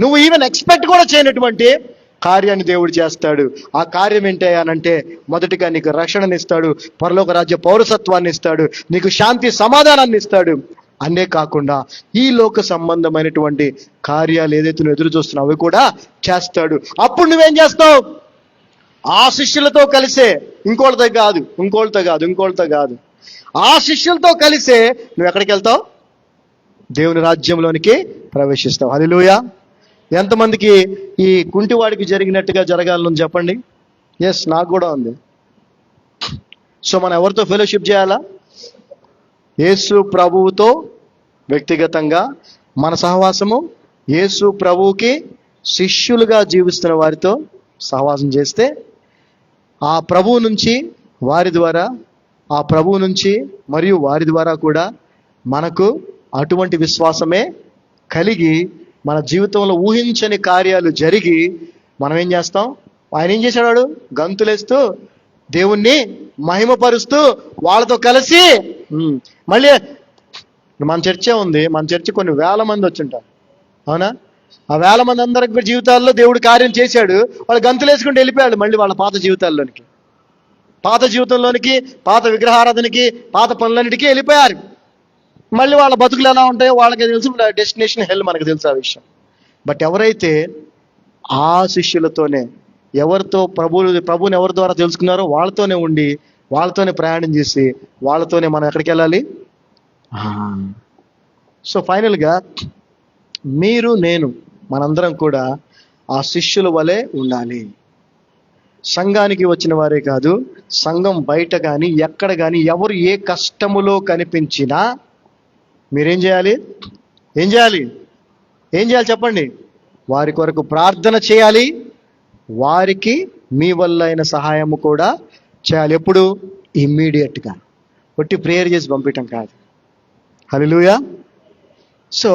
S1: నువ్వు ఈవెన్ ఎక్స్పెక్ట్ కూడా చేయనటువంటి కార్యాన్ని దేవుడు చేస్తాడు. ఆ కార్యం ఏంటి అనంటే, మొదటిగా నీకు రక్షణనిస్తాడు, పరలోక రాజ్య పౌరసత్వాన్ని ఇస్తాడు, నీకు శాంతి సమాధానాన్ని ఇస్తాడు. అనే కాకుండా ఈ లోక సంబంధమైనటువంటి కార్యాలు ఏదైతే నువ్వు ఎదురు చూస్తున్నావు అవి కూడా చేస్తాడు. అప్పుడు నువ్వేం చేస్తావు? ఆ శిష్యులతో కలిసే, ఇంకోళ్ళతో కాదు, ఆ శిష్యులతో కలిసే నువ్వు ఎక్కడికి వెళ్తావు? దేవుని రాజ్యంలోనికి ప్రవేశిస్తావు. హల్లెలూయా. ఎంతమందికి ఈ కుంటివాడికి జరిగినట్టుగా జరగాలని చెప్పండి? ఎస్, నాకు కూడా ఉంది. సో మనం ఎవరితో ఫెలోషిప్ చేయాలా? యేసు ప్రభువుతో వ్యక్తిగతంగా మన సహవాసము, యేసు ప్రభువుకి శిష్యులుగా జీవిస్తున్న వారితో సహవాసం చేస్తే, ఆ ప్రభువు నుంచి వారి ద్వారా, ఆ ప్రభువు నుంచి మరియు వారి ద్వారా కూడా మనకు అటువంటి విశ్వాసమే కలిగి, మన జీవితంలో ఊహించని కార్యాలు జరిగి మనం ఏం చేస్తాం? ఆయన ఏం చేశాడు? గంతులేస్తూ దేవుణ్ణి మహిమపరుస్తూ వాళ్ళతో కలిసి, మళ్ళీ మన చర్చే ఉంది, మన చర్చి కొన్ని వేల మంది వచ్చింటారు, అవునా? ఆ వేల మంది అందరికి జీవితాల్లో దేవుడు కార్యం చేశాడు. వాళ్ళు గంతులేసుకుంటూ వెళ్ళిపోయాడు మళ్ళీ వాళ్ళ పాత జీవితాల్లోనికి, పాత విగ్రహారాధనకి, పాత పనులన్నిటికీ వెళ్ళిపోయారు. మళ్ళీ వాళ్ళ బతుకులు ఎలా ఉంటాయో వాళ్ళకి తెలుసు, డెస్టినేషన్ హెల్ మనకు తెలుసు ఆ విషయం. బట్ ఎవరైతే ఆ శిష్యులతోనే, ఎవరితో ప్రభువుని ఎవరి ద్వారా తెలుసుకున్నారో వాళ్ళతోనే ఉండి, వాళ్ళతోనే ప్రయాణం చేసి, వాళ్ళతోనే మనం ఎక్కడికి వెళ్ళాలి. సో ఫైనల్గా మీరు నేను మనందరం కూడా ఆ శిష్యుల వలె ఉండాలి. సంఘానికి వచ్చిన వారే కాదు, సంఘం బయట కానీ ఎక్కడ కానీ ఎవరు ఏ కష్టములో కనిపించినా మీరేం చేయాలి? ఏం చేయాలి చెప్పండి? వారి కొరకు ప్రార్థన చేయాలి, వారికి మీ వల్ల అయిన సహాయము కూడా చేయాలి. ఎప్పుడు? ఇమ్మీడియట్గా. ఒట్టి ప్రేయర్ చేసి పంపించటం కాదు. హల్లెలూయా. సో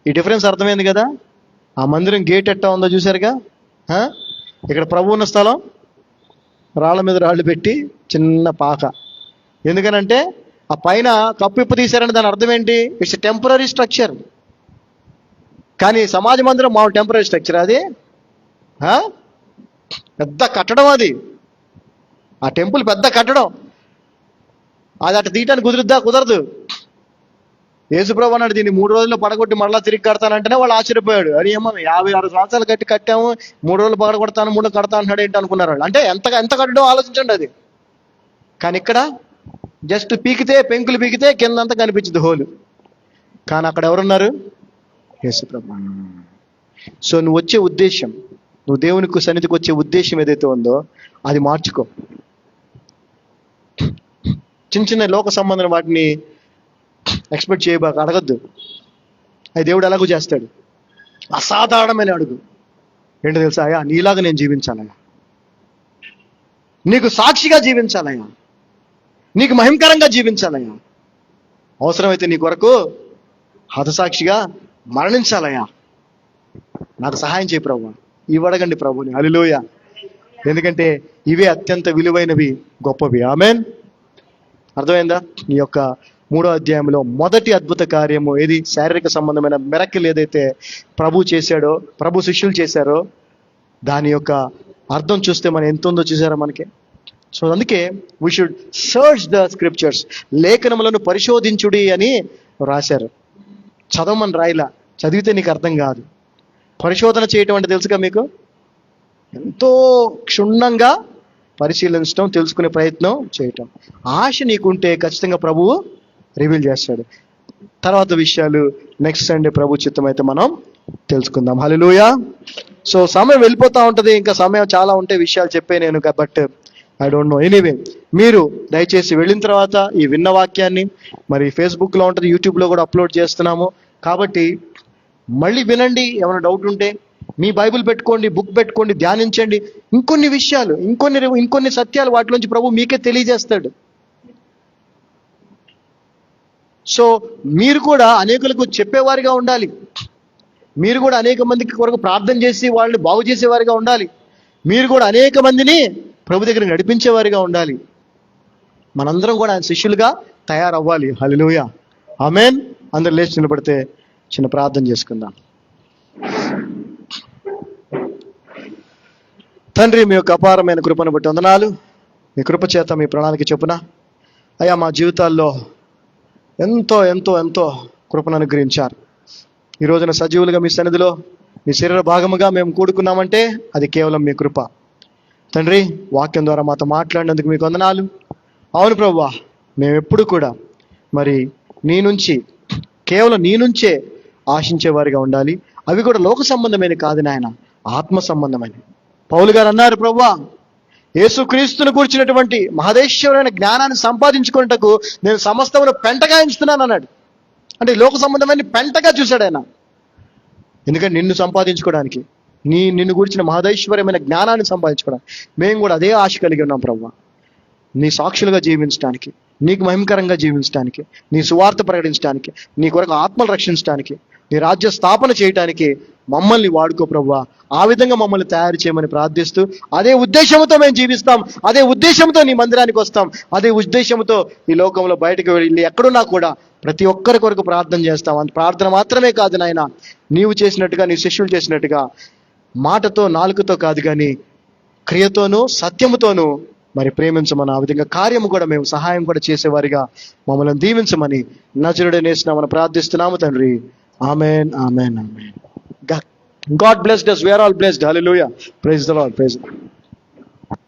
S1: ఈ డిఫరెన్స్ అర్థమైంది కదా. ఆ మందిరం గేట్ ఎట్టా ఉందో చూసారుగా. ఇక్కడ ప్రభు ఉన్న స్థలం రాళ్ళ మీద రాళ్ళు పెట్టి చిన్న పాక. ఎందుకనంటే ఆ పైన కప్పు ఇప్పు తీశారని దాని అర్థం ఏంటి? It's temporary structure. కానీ సమాజ మందిరం మామూలు టెంపరీ స్ట్రక్చర్. అది పెద్ద కట్టడం. అది ఆ టెంపుల్ పెద్ద కట్టడం. అది అటు తీయటానికి కుదరదు. యేసుప్రభు అన్నాడు, దీన్ని 3 రోజుల్లో పడగొట్టి మరలా తిరిగి కడతానంటేనే వాళ్ళు ఆశ్చర్యపోయాడు. అది ఏమో 56 సంవత్సరాలు కట్టాము, 3 రోజులు పడగొడతాను, 3 కడతా అంటున్నాడు ఏంటి అనుకున్నారు వాళ్ళు. అంటే ఎంత కట్టడం ఆలోచించండి అది. కానీ ఇక్కడ జస్ట్ పెంకులు పీకితే కిందంతా కనిపించింది హోలు. కానీ అక్కడ ఎవరున్నారు? యేసుప్రభు. సో నువ్వు వచ్చే ఉద్దేశం, నువ్వు దేవునికి సన్నిధికి వచ్చే ఉద్దేశం ఏదైతే ఉందో అది మార్చుకో. చిన్న లోక సంబంధం వాటిని ఎక్స్పెక్ట్ చేయబాక, అడగద్దు. అది దేవుడు ఎలాగో చేస్తాడు. అసాధారణమైన అడుగు ఏంటో తెలుసా? అయ్యా నీలాగా నేను జీవించాలయ్యా, నీకు సాక్షిగా జీవించాలయ్యా, నీకు మహిమకరంగా జీవించాలయ్యా, అవసరమైతే నీ కొరకు హతసాక్షిగా మరణించాలయ్యా, నాకు సహాయం చేయి ప్రభు. ఇవి అడగండి ప్రభుని. హల్లెలూయా. ఎందుకంటే ఇవే అత్యంత విలువైనవి, గొప్పవి. ఆమేన్. అర్థమైందా? ఈ యొక్క 3వ అధ్యాయంలో మొదటి అద్భుత కార్యము ఏది? శారీరక సంబంధమైన మిరకిల్ ఏదైతే ప్రభు చేశాడో, ప్రభు శిష్యులు చేశారో, దాని యొక్క అర్థం చూస్తే మనం ఎంత ఉందో చూసారా మనకి. సో అందుకే we should search the scriptures. లేఖనములను పరిశోధించుడి అని రాశారు. చదవమని రాయిలా, చదివితే నీకు అర్థం కాదు. పరిశోధన చేయటం అంటే తెలుసుగా మీకు? ఎంతో క్షుణ్ణంగా పరిశీలించడం, తెలుసుకునే ప్రయత్నం చేయటం. ఆశ నీకుంటే ఖచ్చితంగా ప్రభువు రివీల్ చేస్తాడు. తర్వాత విషయాలు నెక్స్ట్ సండే ప్రభు చిత్తం అయితే మనం తెలుసుకుందాం. హల్లెలూయా. సో సమయం వెళ్ళిపోతూ ఉంటుంది, ఇంకా సమయం చాలా ఉంటే విషయాలు చెప్పే నేను, but I don't know. Anyway మీరు దయచేసి వెళ్ళిన తర్వాత ఈ విన్న వాక్యాన్ని మరి ఫేస్బుక్లో ఉంటుంది, యూట్యూబ్లో కూడా అప్లోడ్ చేస్తున్నాము. కాబట్టి మళ్ళీ వినండి. ఏమైనా డౌట్ ఉంటే మీ బైబిల్ పెట్టుకోండి, బుక్ పెట్టుకోండి, ధ్యానించండి. ఇంకొన్ని విషయాలు, ఇంకొన్ని సత్యాలు వాటిలోంచి ప్రభు మీకే తెలియజేస్తాడు. సో మీరు కూడా అనేకులకు చెప్పేవారిగా ఉండాలి. మీరు కూడా అనేక మందికి కొరకు ప్రార్థన చేసి వాళ్ళని బాగు చేసేవారిగా ఉండాలి. మీరు కూడా అనేక మందిని ప్రభు దగ్గర నడిపించేవారిగా ఉండాలి. మనందరం కూడా ఆయన శిష్యులుగా తయారవ్వాలి. హల్లెలూయా. ఆమేన్. అందరు లేచి నిలబడితే చిన్న ప్రార్థన చేసుకుందాం. తండ్రి, మీ యొక్క అపారమైన కృపను బట్టి వందనాలు. మీ కృప చేత, మీ ప్రణాళిక చొప్పున అయ్యా మా జీవితాల్లో ఎంతో ఎంతో ఎంతో కృపను అనుగ్రహించారు. ఈ రోజున సజీవులుగా మీ సన్నిధిలో మీ శరీర భాగముగా మేము కూడుకున్నామంటే అది కేవలం మీ కృప. తండ్రి, వాక్యం ద్వారా మాతో మాట్లాడినందుకు మీకు వందనాలు. అవును ప్రభువా, మేము ఎప్పుడు కూడా మరి నీ నుంచి, కేవలం నీ నుంచే ఆశించేవారిగా ఉండాలి. అవి కూడా లోక సంబంధమైన కాదు నాయన, ఆత్మ సంబంధమైన. పౌలు గారు అన్నారు, ప్రభువా యేసుక్రీస్తును కూర్చున్నటువంటి మహదేశ్వరమైన జ్ఞానాన్ని సంపాదించుకున్నటకు నేను సమస్తమును పెంటగా ఎంచుతున్నాను అన్నాడు. అంటే లోక సంబంధమైన పెంటగా చూశాడు ఆయన. ఎందుకంటే నిన్ను సంపాదించుకోవడానికి, నిన్ను గురించిన మహదైశ్వర్యమైన జ్ఞానాన్ని సంపాదించుకోవడానికి మేము కూడా అదే ఆశ కలిగి ఉన్నాం ప్రభువా. నీ సాక్షులుగా జీవించడానికి, నీకు మహిమకరంగా జీవించడానికి, నీ సువార్త ప్రకటించడానికి, నీ కొరకు ఆత్మలు రక్షించడానికి, నీ రాజ్య స్థాపన చేయడానికి మమ్మల్ని వాడుకో ప్రభువా. ఆ విధంగా మమ్మల్ని తయారు చేయమని ప్రార్థిస్తూ, అదే ఉద్దేశంతో మేము జీవిస్తాం, అదే ఉద్దేశంతో నీ మందిరానికి వస్తాం, అదే ఉద్దేశంతో ఈ లోకంలో బయటకు వెళ్ళి ఎక్కడున్నా కూడా ప్రతి ఒక్కరి కొరకు ప్రార్థన చేస్తాం. అంత ప్రార్థన మాత్రమే కాదు నాయన, నీవు చేసినట్టుగా, నీ శిష్యులు చేసినట్టుగా మాటతో నాలుకతో కాదు కానీ క్రియతోనూ సత్యముతోనూ మరి ప్రేమించమని, ఆ విధంగా కార్యము కూడా మేము సహాయం కూడా చేసేవారిగా మమ్మల్ని దీవించమని నజరుడైన యేసు నామమున ప్రార్థిస్తున్నాము తండ్రి. ఆమేన్, ఆమేన్, ఆమేన్. God blessed us. We are all blessed. Hallelujah. Praise the Lord. Praise the Lord.